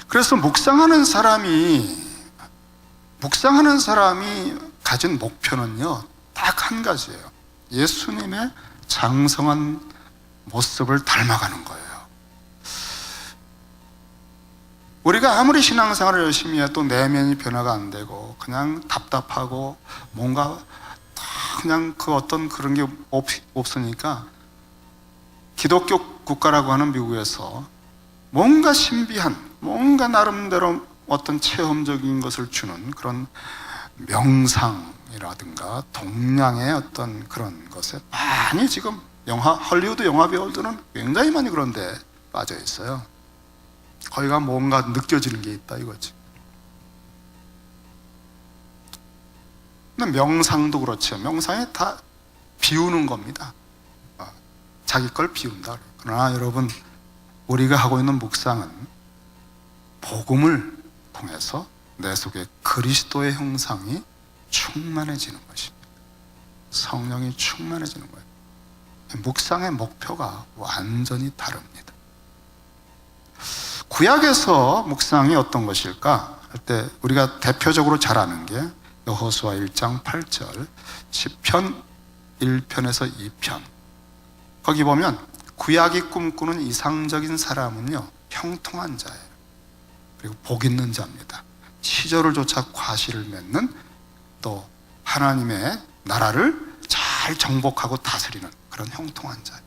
[SPEAKER 1] 그래서 묵상하는 사람이 가진 목표는요, 딱 한 가지예요. 예수님의 장성한 모습을 닮아가는 거예요. 우리가 아무리 신앙생활을 열심히 해도 내면이 변화가 안 되고 그냥 답답하고 뭔가 그냥 그 어떤 그런 게 없으니까 기독교 국가라고 하는 미국에서 뭔가 신비한, 뭔가 나름대로 어떤 체험적인 것을 주는 그런 명상이라든가 동양의 어떤 그런 것에 많이 지금 헐리우드 영화 배우들은 굉장히 많이 그런 데 빠져 있어요. 거기가 뭔가 느껴지는 게 있다 이거지. 근데 명상도 그렇죠. 명상이 다 비우는 겁니다. 자기 걸 비운다. 그러나 여러분, 우리가 하고 있는 묵상은 복음을 통해서 내 속에 그리스도의 형상이 충만해지는 것입니다. 성령이 충만해지는 거예요. 묵상의 목표가 완전히 다릅니다. 구약에서 묵상이 어떤 것일까 할 때 우리가 대표적으로 잘 아는 게 여호수아 1장 8절, 시편 1편에서 2편. 거기 보면 구약이 꿈꾸는 이상적인 사람은요, 형통한 자예요. 그리고 복 있는 자입니다. 시절을 쫓아 과실을 맺는, 또 하나님의 나라를 잘 정복하고 다스리는 그런 형통한 자예요.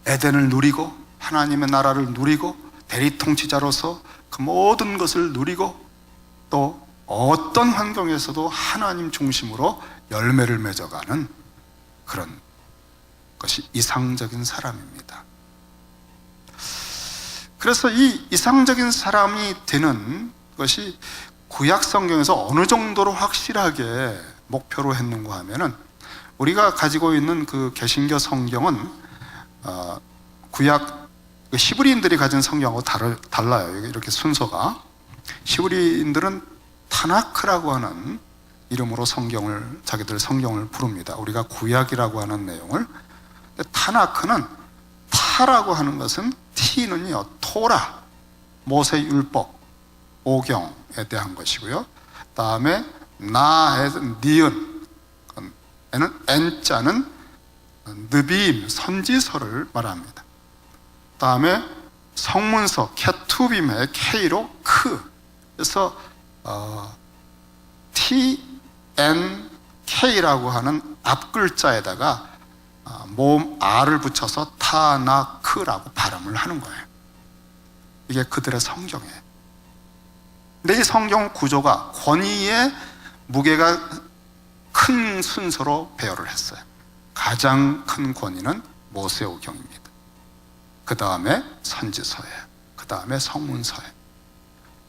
[SPEAKER 1] 에덴을 누리고 하나님의 나라를 누리고 대리통치자로서 그 모든 것을 누리고 또 어떤 환경에서도 하나님 중심으로 열매를 맺어가는 그런 것이 이상적인 사람입니다. 그래서 이 이상적인 사람이 되는 것이 구약 성경에서 어느 정도로 확실하게 목표로 했는가 하면은, 우리가 가지고 있는 그 개신교 성경은 구약 히브리인들이 가진 성경하고 달라요. 이렇게 순서가. 히브리인들은 타나크라고 하는 이름으로 자기들 성경을 부릅니다. 우리가 구약이라고 하는 내용을. 타나크는, 타라고 하는 것은, T는요, 토라, 모세율법, 오경에 대한 것이고요. 다음에 나에서 니은, 에는 N자는 느비임, 선지서를 말합니다. 다음에 성문서, 케투빔의 K로 크. 그래서 TNK라고 하는 앞글자에다가 모음 R을 붙여서 타나크라고 발음을 하는 거예요. 이게 그들의 성경이에요. 근데 이 성경 구조가 권위의 무게가 큰 순서로 배열을 했어요. 가장 큰 권위는 모세오경입니다. 그 다음에 선지서예요. 그 다음에 성문서예요.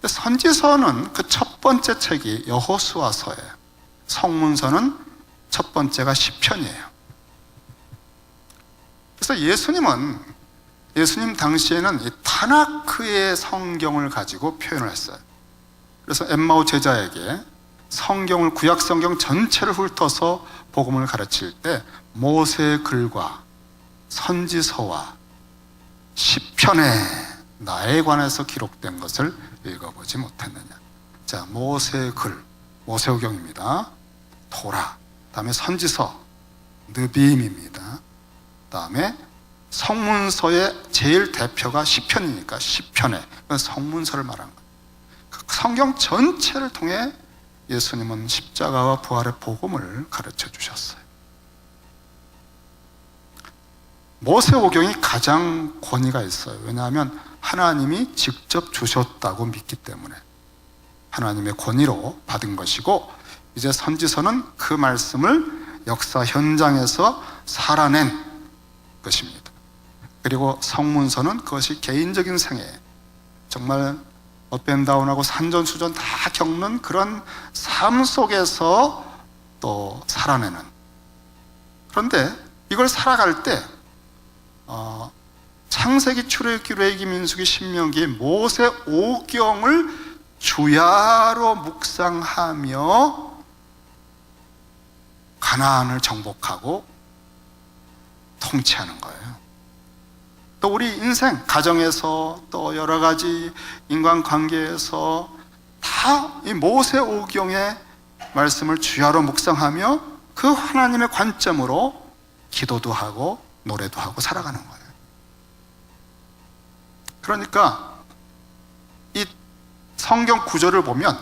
[SPEAKER 1] 선지서는 그 첫 번째 책이 여호수아서예요. 성문서는 첫 번째가 시편이에요. 그래서 예수님 당시에는 이 타나크의 성경을 가지고 표현을 했어요. 그래서 엠마오 제자에게 성경을, 구약 성경 전체를 훑어서 복음을 가르칠 때 모세의 글과 선지서와 시편에 나에 관해서 기록된 것을 읽어보지 못했느냐. 자, 모세의 글, 모세오경입니다. 토라, 다음에 선지서, 느비임입니다. 다음에 성문서의 제일 대표가 시편이니까 시편의 성문서를 말한 거예요. 성경 전체를 통해 예수님은 십자가와 부활의 복음을 가르쳐 주셨어요. 모세오경이 가장 권위가 있어요. 왜냐하면 하나님이 직접 주셨다고 믿기 때문에 하나님의 권위로 받은 것이고, 이제 선지서는 그 말씀을 역사 현장에서 살아낸 것입니다. 그리고 성문서는 그것이 개인적인 생애, 정말 업앤다운하고 산전수전 다 겪는 그런 삶 속에서 또 살아내는. 그런데 이걸 살아갈 때 창세기, 출애굽기, 레위기, 민수기, 신명기, 모세오경을 주야로 묵상하며 가나안을 정복하고 통치하는 거예요. 또 우리 인생, 가정에서 또 여러 가지 인간관계에서 다 이 모세오경의 말씀을 주야로 묵상하며 그 하나님의 관점으로 기도도 하고 노래도 하고 살아가는 거예요. 그러니까 이 성경 구절을 보면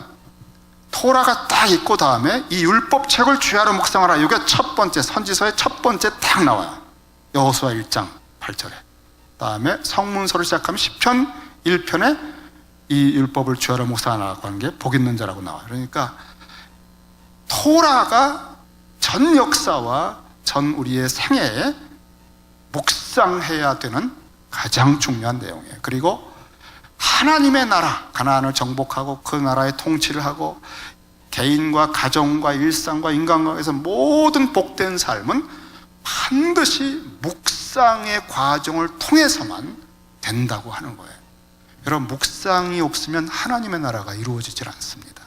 [SPEAKER 1] 토라가 딱 있고 다음에 이 율법책을 주야로 묵상하라, 이게 첫 번째, 선지서의 첫 번째 딱 나와요. 여호수아 1장 8절에. 다음에 성문서를 시작하면 시편 1편에 이 율법을 주야로 묵상하라고 하는 게 복 있는 자라고 나와요. 그러니까 토라가 전 역사와 전 우리의 생애에 묵상해야 되는 가장 중요한 내용이에요. 그리고 하나님의 나라, 가나안을 정복하고 그 나라의 통치를 하고 개인과 가정과 일상과 인간관계에서 모든 복된 삶은 반드시 묵상의 과정을 통해서만 된다고 하는 거예요. 여러분, 묵상이 없으면 하나님의 나라가 이루어지질 않습니다.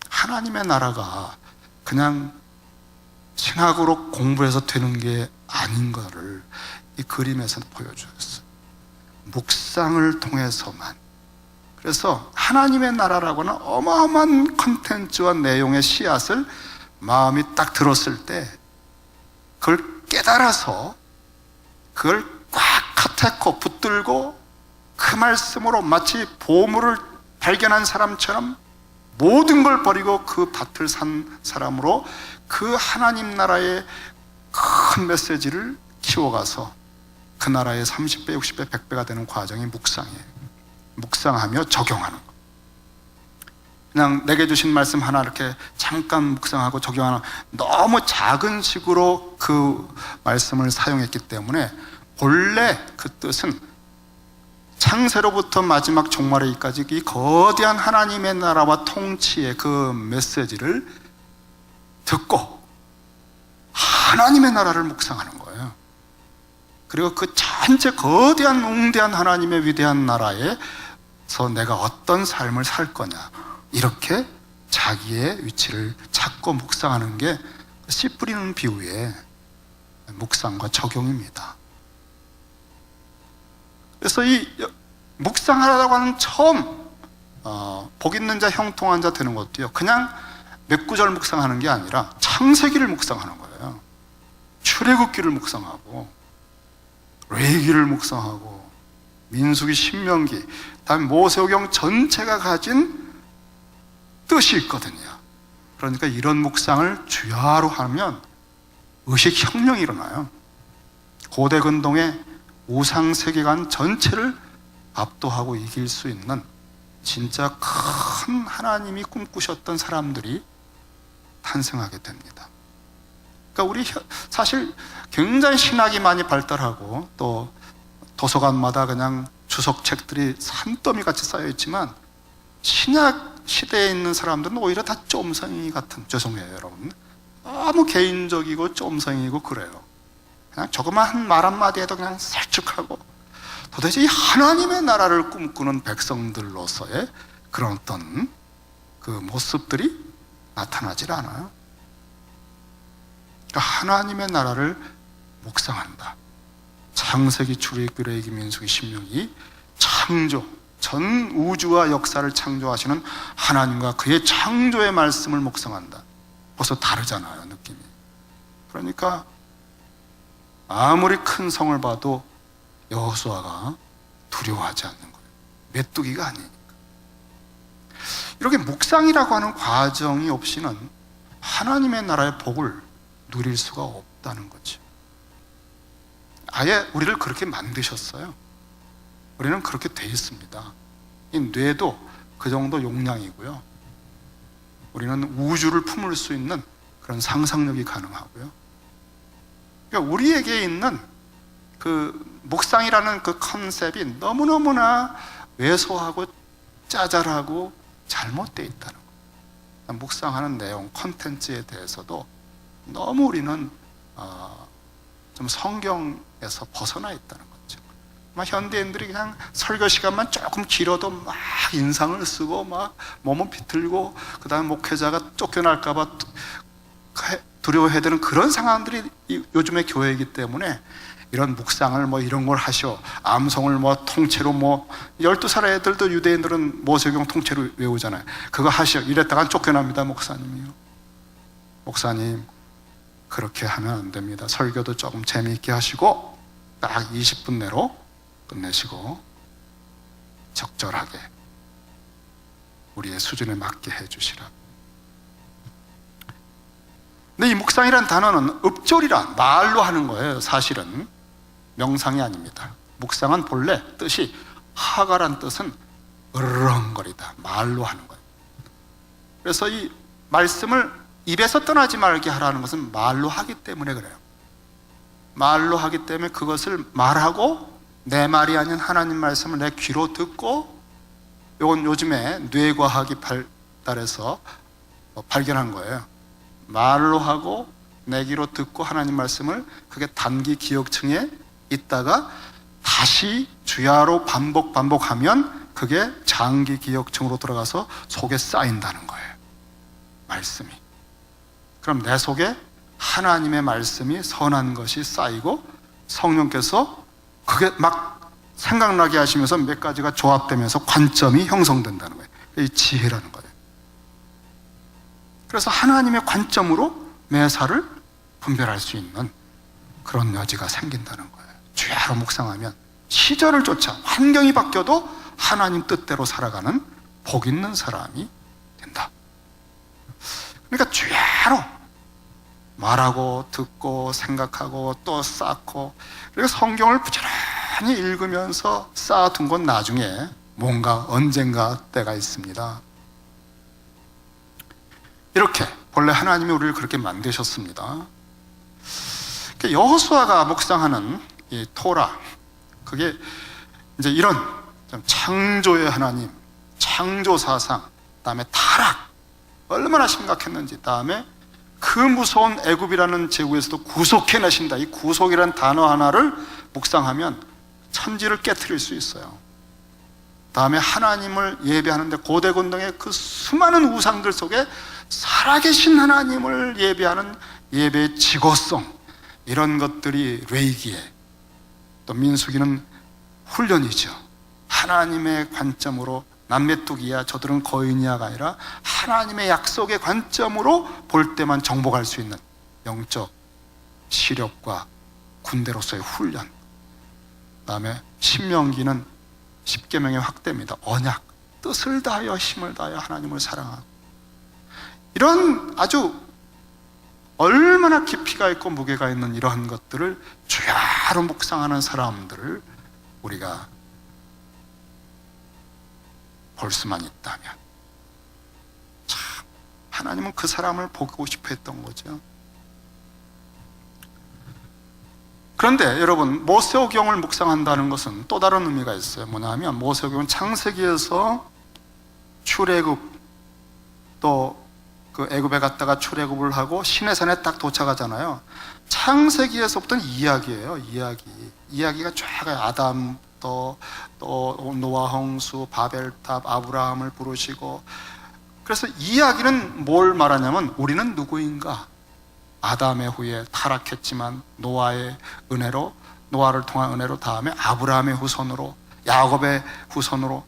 [SPEAKER 1] 하나님의 나라가 그냥 신학으로 공부해서 되는 게 아닌 것을 이 그림에서 보여주었어요. 묵상을 통해서만. 그래서 하나님의 나라라고는 어마어마한 컨텐츠와 내용의 씨앗을 마음이 딱 들었을 때 그걸 깨달아서 그걸 꽉 카테코 붙들고 그 말씀으로 마치 보물을 발견한 사람처럼 모든 걸 버리고 그 밭을 산 사람으로 그 하나님 나라의 큰 메시지를 키워가서 그 나라의 30배, 60배, 100배가 되는 과정이 묵상이에요. 묵상하며 적용하는 거. 그냥 내게 주신 말씀 하나 이렇게 잠깐 묵상하고 적용하는, 너무 작은 식으로 그 말씀을 사용했기 때문에 본래 그 뜻은 창세로부터 마지막 종말에까지 이 거대한 하나님의 나라와 통치의 그 메시지를 듣고 하나님의 나라를 묵상하는 거예요. 그리고 그 전체 거대한 웅대한 하나님의 위대한 나라에서 내가 어떤 삶을 살 거냐, 이렇게 자기의 위치를 찾고 묵상하는 게 씨 뿌리는 비유의 묵상과 적용입니다. 그래서 이 묵상하라고 하는 처음 복 있는 자, 형통한 자 되는 것도요, 그냥 몇 구절 묵상하는 게 아니라 창세기를 묵상하는 거예요. 출애굽기를 묵상하고 레위기를 묵상하고 민수기, 신명기, 다음에 모세오경 전체가 가진 뜻이 있거든요. 그러니까 이런 묵상을 주야로 하면 의식혁명이 일어나요. 고대 근동의 우상 세계관 전체를 압도하고 이길 수 있는 진짜 큰 하나님이 꿈꾸셨던 사람들이 탄생하게 됩니다. 그러니까 우리 사실 굉장히 신학이 많이 발달하고 또 도서관마다 그냥 주석책들이 산더미 같이 쌓여 있지만 신약 시대에 있는 사람들은 오히려 다 쫌생이 같은, 죄송해요 여러분, 너무 개인적이고 쫌생이고 그래요. 그냥 조그만 말 한마디에도 그냥 설득하고 도대체 이 하나님의 나라를 꿈꾸는 백성들로서의 그런 어떤 그 모습들이 나타나질 않아요. 그러니까 하나님의 나라를 묵상한다. 창세기, 출애굽기, 레위기, 민수기, 신명기, 창조, 전 우주와 역사를 창조하시는 하나님과 그의 창조의 말씀을 묵상한다. 벌써 다르잖아요, 느낌이. 그러니까 아무리 큰 성을 봐도 여호수아가 두려워하지 않는 거예요. 메뚜기가 아니니까. 이렇게 묵상이라고 하는 과정이 없이는 하나님의 나라의 복을 누릴 수가 없다는 거죠. 아예 우리를 그렇게 만드셨어요. 우리는 그렇게 돼 있습니다. 이 뇌도 그 정도 용량이고요. 우리는 우주를 품을 수 있는 그런 상상력이 가능하고요. 그러니까 우리에게 있는 그 묵상이라는 그 컨셉이 너무너무나 왜소하고 짜잘하고 잘못되어 있다는 거예요. 묵상하는 내용, 컨텐츠에 대해서도 너무 우리는 좀 성경에서 벗어나 있다는 거죠. 현대인들이 그냥 설교 시간만 조금 길어도 막 인상을 쓰고 막 몸은 비틀고 그 다음에 목회자가 쫓겨날까 봐 두려워해야 되는 그런 상황들이 요즘의 교회이기 때문에 이런 묵상을 뭐 이런 걸 하셔, 암송을 뭐 통째로 뭐 12살 애들도 유대인들은 모세경 통째로 외우잖아요. 그거 하셔 이랬다가 쫓겨납니다. 목사님이요. 목사님 그렇게 하면 안 됩니다. 설교도 조금 재미있게 하시고 딱 20분 내로 끝내시고 적절하게 우리의 수준에 맞게 해주시라. 근데 이 묵상이라는 단어는 읍조리라, 말로 하는 거예요. 사실은 명상이 아닙니다. 묵상은 본래 뜻이, 하가란 뜻은 으르렁거리다, 말로 하는 거예요. 그래서 이 말씀을 입에서 떠나지 말게 하라는 것은 말로 하기 때문에 그래요. 말로 하기 때문에 그것을 말하고 내 말이 아닌 하나님 말씀을 내 귀로 듣고, 이건 요즘에 뇌과학이 발달해서 발견한 거예요. 말로 하고 내 귀로 듣고 하나님 말씀을, 그게 단기 기억층에 있다가 다시 주야로 반복하면 그게 장기 기억층으로 들어가서 속에 쌓인다는 거예요. 말씀이. 그럼 내 속에 하나님의 말씀이, 선한 것이 쌓이고 성령께서 그게 막 생각나게 하시면서 몇 가지가 조합되면서 관점이 형성된다는 거예요. 이 지혜라는 거예요. 그래서 하나님의 관점으로 매사를 분별할 수 있는 그런 여지가 생긴다는 거예요. 주야로 묵상하면 시절을 쫓아 환경이 바뀌어도 하나님 뜻대로 살아가는 복 있는 사람이 된다. 그러니까 주야로 말하고 듣고 생각하고 또 쌓고, 그리고 성경을 부지런히 읽으면서 쌓아둔 건 나중에 뭔가 언젠가 때가 있습니다. 이렇게 본래 하나님이 우리를 그렇게 만드셨습니다. 여호수아가 묵상하는 이 토라, 그게 이제 이런 창조의 하나님, 창조 사상, 그다음에 타락, 얼마나 심각했는지, 다음에 그 무서운 애굽이라는 제국에서도 구속해내신다, 이 구속이라는 단어 하나를 묵상하면 천지를 깨트릴 수 있어요. 다음에 하나님을 예배하는데 고대곤동의 그 수많은 우상들 속에 살아계신 하나님을 예배하는 예배의 지고성, 이런 것들이 레위기에, 또 민수기는 훈련이죠. 하나님의 관점으로, 남메뚜기야 저들은 거인이야가 아니라 하나님의 약속의 관점으로 볼 때만 정복할 수 있는 영적 시력과 군대로서의 훈련. 그 다음에 신명기는 십계명의 확대입니다. 언약, 뜻을 다하여 힘을 다하여 하나님을 사랑하고, 이런 아주 얼마나 깊이가 있고 무게가 있는 이러한 것들을 주야로 묵상하는 사람들을 우리가 볼 수만 있다면, 참 하나님은 그 사람을 보고 싶어 했던 거죠. 그런데 여러분, 모세오경을 묵상한다는 것은 또 다른 의미가 있어요. 뭐냐면 모세오경은 창세기에서 출애굽, 또 그 애굽에 갔다가 출애굽을 하고 시내산에 딱 도착하잖아요. 창세기에서부터는 이야기예요. 이야기. 이야기가 쫙 아담 또 노아 홍수, 바벨탑, 아브라함을 부르시고, 그래서 이야기는 뭘 말하냐면 우리는 누구인가? 아담의 후에 타락했지만 노아의 은혜로, 노아를 통한 은혜로, 다음에 아브라함의 후손으로, 야곱의 후손으로,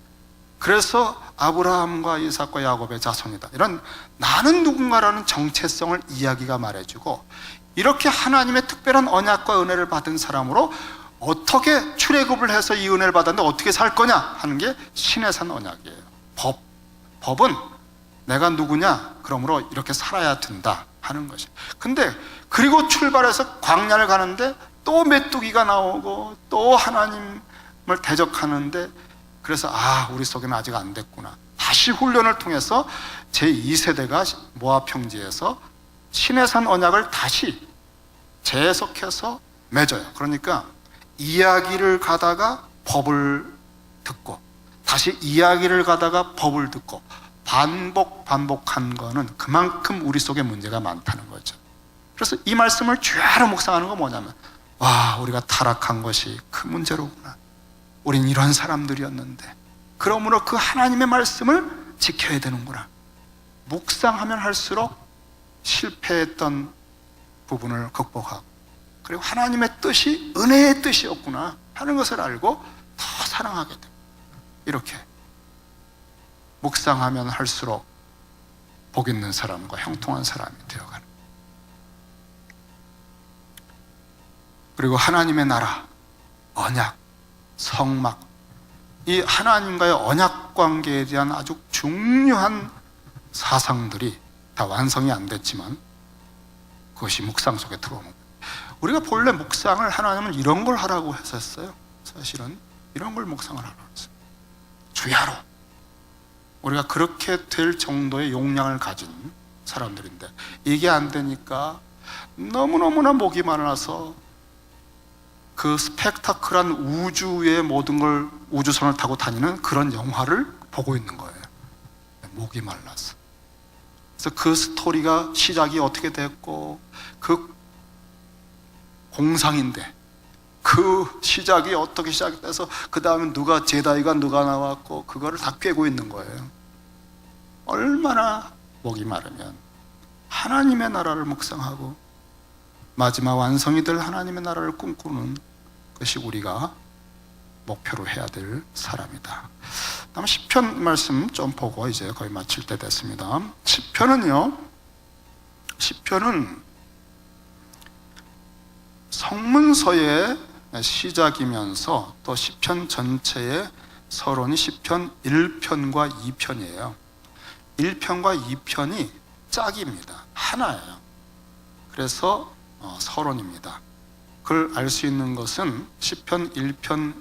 [SPEAKER 1] 그래서 아브라함과 이삭과 야곱의 자손이다. 이런 나는 누군가라는 정체성을 이야기가 말해주고, 이렇게 하나님의 특별한 언약과 은혜를 받은 사람으로 어떻게 출애굽을 해서 이 은혜를 받았는데 어떻게 살 거냐 하는 게 신의 산 언약이에요. 법은 내가 누구냐, 그러므로 이렇게 살아야 된다 하는 것이. 근데 그리고 출발해서 광야를 가는데 또 메뚜기가 나오고 또 하나님을 대적하는데, 그래서 우리 속에는 아직 안 됐구나. 다시 훈련을 통해서 제2세대가 모압 평지에서 신의 산 언약을 다시 재해석해서 맺어요. 그러니까 이야기를 가다가 법을 듣고, 다시 이야기를 가다가 법을 듣고, 반복한 거는 그만큼 우리 속에 문제가 많다는 거죠. 그래서 이 말씀을 주야로 묵상하는 건 뭐냐면, 우리가 타락한 것이 큰 문제로구나. 우린 이런 사람들이었는데, 그러므로 그 하나님의 말씀을 지켜야 되는구나. 묵상하면 할수록 실패했던 부분을 극복하고, 그리고 하나님의 뜻이 은혜의 뜻이었구나 하는 것을 알고 더 사랑하게 됩니다. 이렇게 묵상하면 할수록 복 있는 사람과 형통한 사람이 되어가는. 그리고 하나님의 나라, 언약, 성막, 이 하나님과의 언약 관계에 대한 아주 중요한 사상들이 다 완성이 안 됐지만 그것이 묵상 속에 들어오는 거예요. 우리가 본래 묵상을 하나님은 이런 걸 하라고 했었어요. 사실은 이런 걸 묵상을 하라고 했어요. 주야로. 우리가 그렇게 될 정도의 용량을 가진 사람들인데, 이게 안 되니까 너무너무나 목이 말라서 그 스펙타클한 우주의 모든 걸 우주선을 타고 다니는 그런 영화를 보고 있는 거예요. 목이 말라서. 그래서 그 스토리가 시작이 어떻게 됐고, 그 공상인데 그 시작이 어떻게 시작돼서 그 다음에 누가 제다이가 누가 나왔고, 그거를 다 꿰고 있는 거예요. 얼마나 목이 마르면 하나님의 나라를 묵상하고 마지막 완성이 될 하나님의 나라를 꿈꾸는 것이 우리가 목표로 해야 될 사람이다. 다음 시편 말씀 좀 보고 이제 거의 마칠 때 됐습니다. 시편은 성문서의 시작이면서 또 시편 전체의 서론이 시편 1편과 2편이에요. 1편과 2편이 짝입니다. 하나예요. 그래서 서론입니다. 그걸 알 수 있는 것은 시편 1편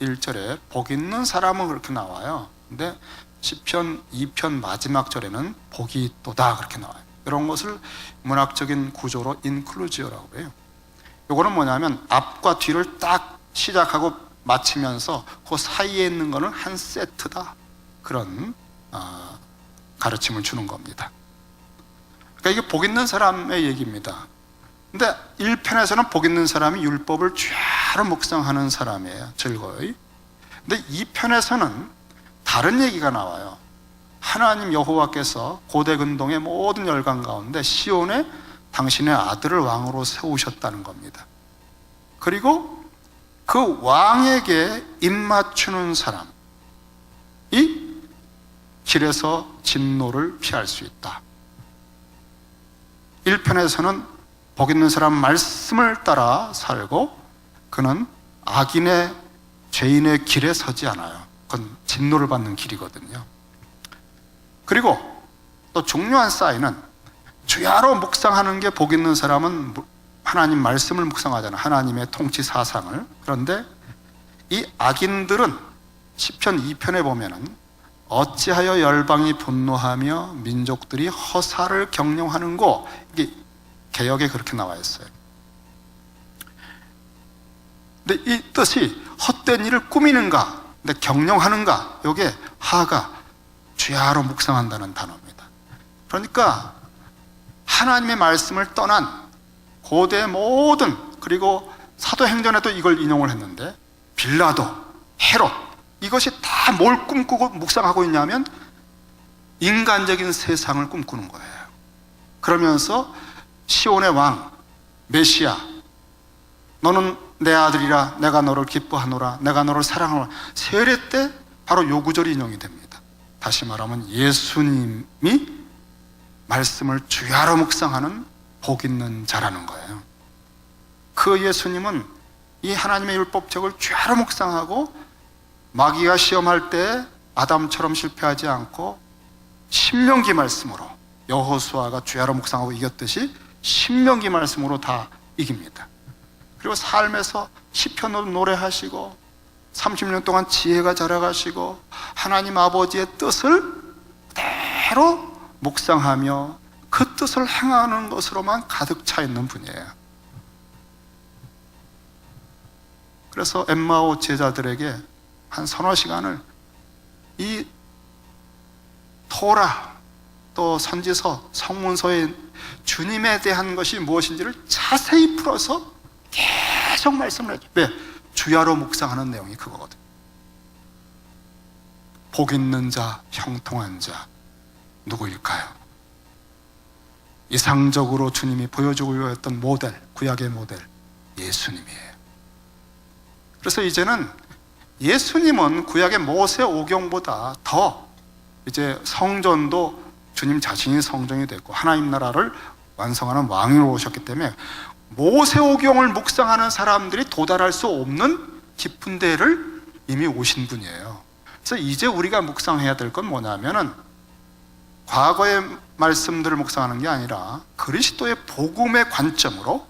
[SPEAKER 1] 1절에 복 있는 사람은 그렇게 나와요. 근데 시편 2편 마지막 절에는 복이 있도다 그렇게 나와요. 이런 것을 문학적인 구조로 인클루지어라고 해요. 이거는 뭐냐면 앞과 뒤를 딱 시작하고 마치면서 그 사이에 있는 거는 한 세트다, 그런 가르침을 주는 겁니다. 그러니까 이게 복 있는 사람의 얘기입니다. 근데 1편에서는 복 있는 사람이 율법을 쥐하로 묵상하는 사람이에요, 즐거이. 근데 2편에서는 다른 얘기가 나와요. 하나님 여호와께서 고대 근동의 모든 열강 가운데 시온에 당신의 아들을 왕으로 세우셨다는 겁니다. 그리고 그 왕에게 입맞추는 사람이 길에서 진노를 피할 수 있다. 1편에서는 복 있는 사람 말씀을 따라 살고, 그는 악인의 죄인의 길에 서지 않아요. 그건 진노를 받는 길이거든요. 그리고 또 중요한 사인은, 주야로 묵상하는 게 복 있는 사람은 하나님 말씀을 묵상하잖아요. 하나님의 통치 사상을. 그런데 이 악인들은 시편 2편에 보면은 어찌하여 열방이 분노하며 민족들이 허사를 경영하는고, 이게 개역에 그렇게 나와 있어요. 근데 이 뜻이 헛된 일을 꾸미는가, 근데 경영하는가, 이게 하가 주야로 묵상한다는 단어입니다. 그러니까 하나님의 말씀을 떠난 고대 모든, 그리고 사도행전에도 이걸 인용을 했는데 빌라도, 헤롯, 이것이 다 뭘 꿈꾸고 묵상하고 있냐면 인간적인 세상을 꿈꾸는 거예요. 그러면서 시온의 왕 메시아, 너는 내 아들이라 내가 너를 기뻐하노라, 내가 너를 사랑하노라, 세례 때 바로 요 구절이 인용이 됩니다. 다시 말하면 예수님이 말씀을 주야로 묵상하는 복 있는 자라는 거예요. 그 예수님은 이 하나님의 율법책을 주야로 묵상하고 마귀가 시험할 때 아담처럼 실패하지 않고 신명기 말씀으로, 여호수아가 주야로 묵상하고 이겼듯이 신명기 말씀으로 다 이깁니다. 그리고 삶에서 시편으로 노래하시고 30년 동안 지혜가 자라가시고 하나님 아버지의 뜻을 그대로 묵상하며 그 뜻을 행하는 것으로만 가득 차 있는 분이에요. 그래서 엠마오 제자들에게 한 서너 시간을 이 토라, 또 선지서, 성문서에 주님에 대한 것이 무엇인지를 자세히 풀어서 계속 말씀을 해줘요. 왜? 주야로 묵상하는 내용이 그거거든. 복 있는 자, 형통한 자 누구일까요? 이상적으로 주님이 보여주고 했던 모델, 구약의 모델 예수님이에요. 그래서 이제는 예수님은 구약의 모세 오경보다 더 이제 성전도 주님 자신이 성전이 됐고 하나님 나라를 완성하는 왕으로 오셨기 때문에 모세오경을 묵상하는 사람들이 도달할 수 없는 깊은 데를 이미 오신 분이에요. 그래서 이제 우리가 묵상해야 될 건 뭐냐면은 과거의 말씀들을 묵상하는 게 아니라 그리스도의 복음의 관점으로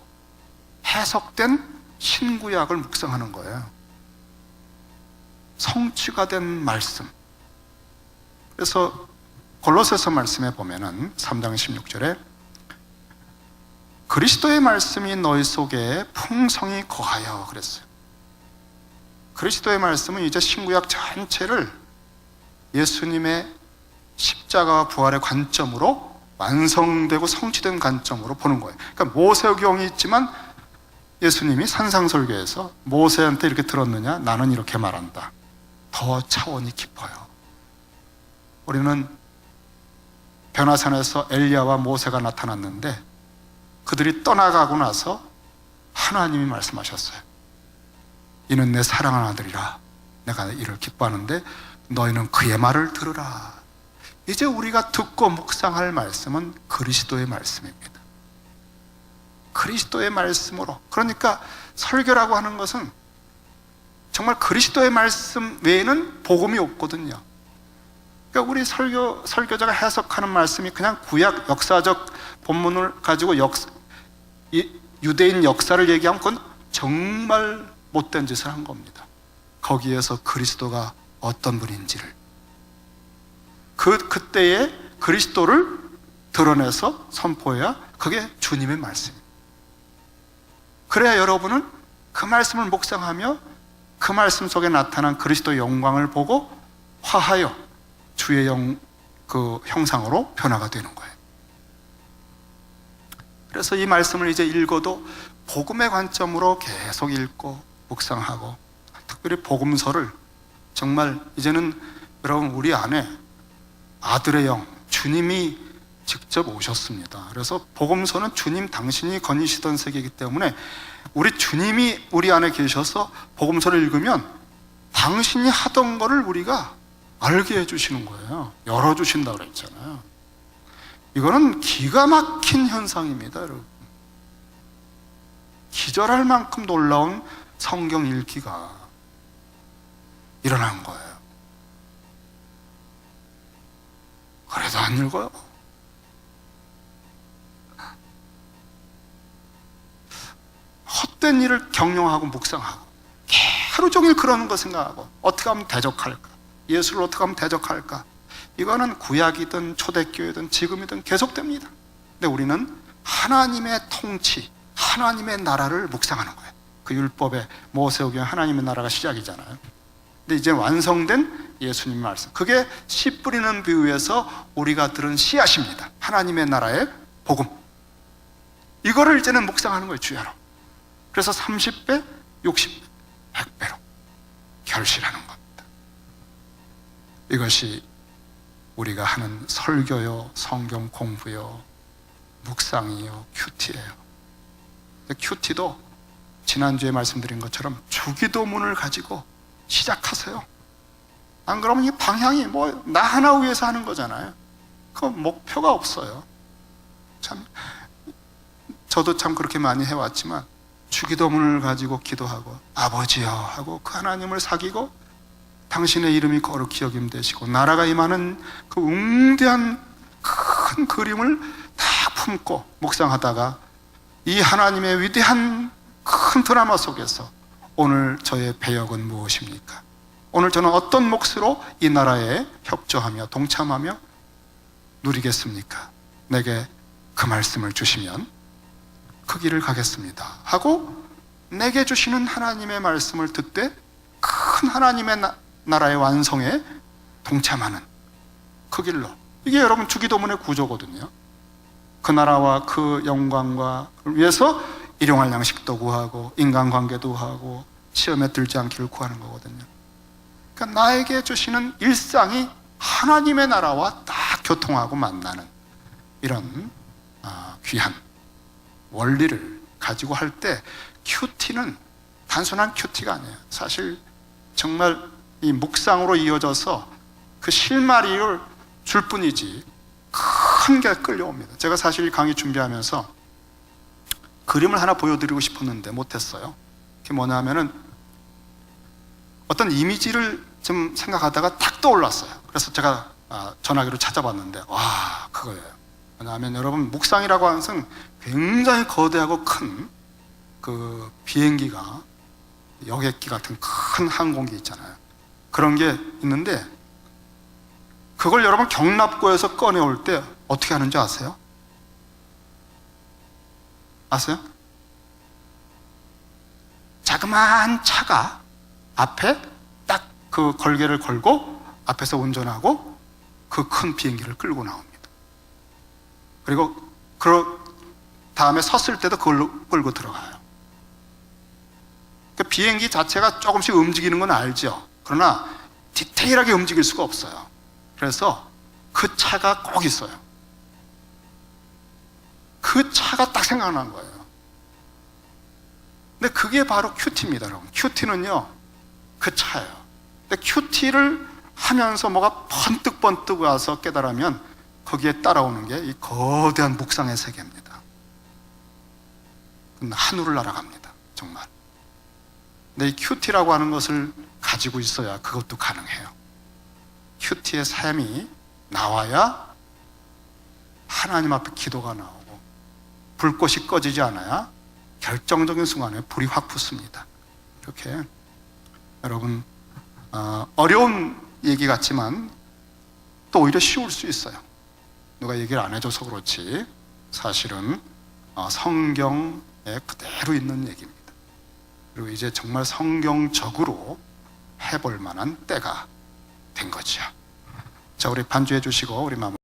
[SPEAKER 1] 해석된 신구약을 묵상하는 거예요. 성취가 된 말씀. 그래서 골로새서 말씀에 보면은 3장 16절에 그리스도의 말씀이 너희 속에 풍성히 거하여 그랬어요. 그리스도의 말씀은 이제 신구약 전체를 예수님의 십자가와 부활의 관점으로 완성되고 성취된 관점으로 보는 거예요. 그러니까 모세오경이 있지만 예수님이 산상설교에서 모세한테 이렇게 들었느냐? 나는 이렇게 말한다. 더 차원이 깊어요. 우리는 변화산에서 엘리야와 모세가 나타났는데 그들이 떠나가고 나서 하나님이 말씀하셨어요. 이는 내 사랑하는 아들이라 내가 이를 기뻐하는데 너희는 그의 말을 들으라. 이제 우리가 듣고 묵상할 말씀은 그리스도의 말씀입니다. 그리스도의 말씀으로. 그러니까 설교라고 하는 것은 정말 그리스도의 말씀 외에는 복음이 없거든요. 그러니까 우리 설교자가 해석하는 말씀이 그냥 구약 역사적 본문을 가지고 유대인 역사를 얘기하면 그건 정말 못된 짓을 한 겁니다. 거기에서 그리스도가 어떤 분인지를 그때의 그리스도를 드러내서 선포해야 그게 주님의 말씀입니다. 그래야 여러분은 그 말씀을 묵상하며 그 말씀 속에 나타난 그리스도의 영광을 보고 화하여 주의 그 형상으로 변화가 되는 거예요. 그래서 이 말씀을 이제 읽어도 복음의 관점으로 계속 읽고 묵상하고, 특별히 복음서를 정말 이제는 여러분 우리 안에 아들의 영, 주님이 직접 오셨습니다. 그래서 복음서는 주님 당신이 거니시던 세계이기 때문에 우리 주님이 우리 안에 계셔서 복음서를 읽으면 당신이 하던 거를 우리가 알게 해주시는 거예요. 열어주신다고 그랬잖아요. 이거는 기가 막힌 현상입니다, 여러분. 기절할 만큼 놀라운 성경 읽기가 일어난 거예요. 그래도 안 읽어요. 헛된 일을 경영하고 묵상하고 하루 종일 그러는 거 생각하고 어떻게 하면 대적할까? 예수를 어떻게 하면 대적할까? 이거는 구약이든 초대교회든 지금이든 계속됩니다. 근데 우리는 하나님의 통치, 하나님의 나라를 묵상하는 거예요. 그 율법의 모세오경 하나님의 나라가 시작이잖아요. 근데 이제 완성된 예수님 말씀, 그게 씨 뿌리는 비유에서 우리가 들은 씨앗입니다. 하나님의 나라의 복음. 이거를 이제는 묵상하는 거예요, 주야로. 그래서 30배, 60배, 100배로 결실하는 겁니다. 이것이 우리가 하는 설교요, 성경 공부요, 묵상이요, 큐티예요. 큐티도 지난주에 말씀드린 것처럼 주기도문을 가지고 시작하세요. 안 그러면 이 방향이 뭐 나 하나 위해서 하는 거잖아요. 그 목표가 없어요. 참 저도 참 그렇게 많이 해왔지만 주기도문을 가지고 기도하고 아버지여 하고 그 하나님을 사귀고 당신의 이름이 거룩히 여김 되시고 나라가 임하는 그 웅대한 큰 그림을 다 품고 묵상하다가 이 하나님의 위대한 큰 드라마 속에서 오늘 저의 배역은 무엇입니까? 오늘 저는 어떤 몫으로 이 나라에 협조하며 동참하며 누리겠습니까? 내게 그 말씀을 주시면 그 길을 가겠습니다 하고 내게 주시는 하나님의 말씀을 듣되 큰 하나님의 나라의 완성에 동참하는 그 길로, 이게 여러분 주기도문의 구조거든요. 그 나라와 그 영광과 위해서 일용할 양식도 구하고 인간관계도 하고 시험에 들지 않기를 구하는 거거든요. 그러니까 나에게 주시는 일상이 하나님의 나라와 딱 교통하고 만나는 이런 귀한 원리를 가지고 할 때 큐티는 단순한 큐티가 아니에요. 사실 정말 이 묵상으로 이어져서 그 실마리를 줄 뿐이지 큰 게 끌려옵니다. 제가 사실 강의 준비하면서 그림을 하나 보여드리고 싶었는데 못했어요. 그게 뭐냐면은 어떤 이미지를 좀 생각하다가 탁 떠올랐어요. 그래서 제가 전화기로 찾아봤는데 와, 그거예요. 왜냐하면 여러분 묵상이라고 하는 것은 굉장히 거대하고 큰 그 비행기가 여객기 같은 큰 항공기 있잖아요. 그런 게 있는데 그걸 여러분 경납고에서 꺼내올 때 어떻게 하는지 아세요? 아세요? 자그마한 차가 앞에 딱 그 걸개를 걸고 앞에서 운전하고 그 큰 비행기를 끌고 나옵니다. 그리고 그 다음에 섰을 때도 그걸로 끌고 들어가요. 그 비행기 자체가 조금씩 움직이는 건 알죠. 그러나 디테일하게 움직일 수가 없어요. 그래서 그 차가 꼭 있어요. 그 차가 딱 생각난 거예요. 근데 그게 바로 큐티입니다, 여러분. 큐티는요, 그 차예요. 근데 큐티를 하면서 뭐가 번뜩번뜩 와서 깨달으면 거기에 따라오는 게 이 거대한 묵상의 세계입니다. 하늘을 날아갑니다, 정말. 근데 이 큐티라고 하는 것을 가지고 있어야 그것도 가능해요. 큐티의 삶이 나와야 하나님 앞에 기도가 나오고 불꽃이 꺼지지 않아야 결정적인 순간에 불이 확 붙습니다. 이렇게 여러분 어려운 얘기 같지만 또 오히려 쉬울 수 있어요. 누가 얘기를 안 해줘서 그렇지 사실은 성경에 그대로 있는 얘기입니다. 그리고 이제 정말 성경적으로 해볼 만한 때가 된 거죠. 자, 우리 반주해 주시고 우리 마무리.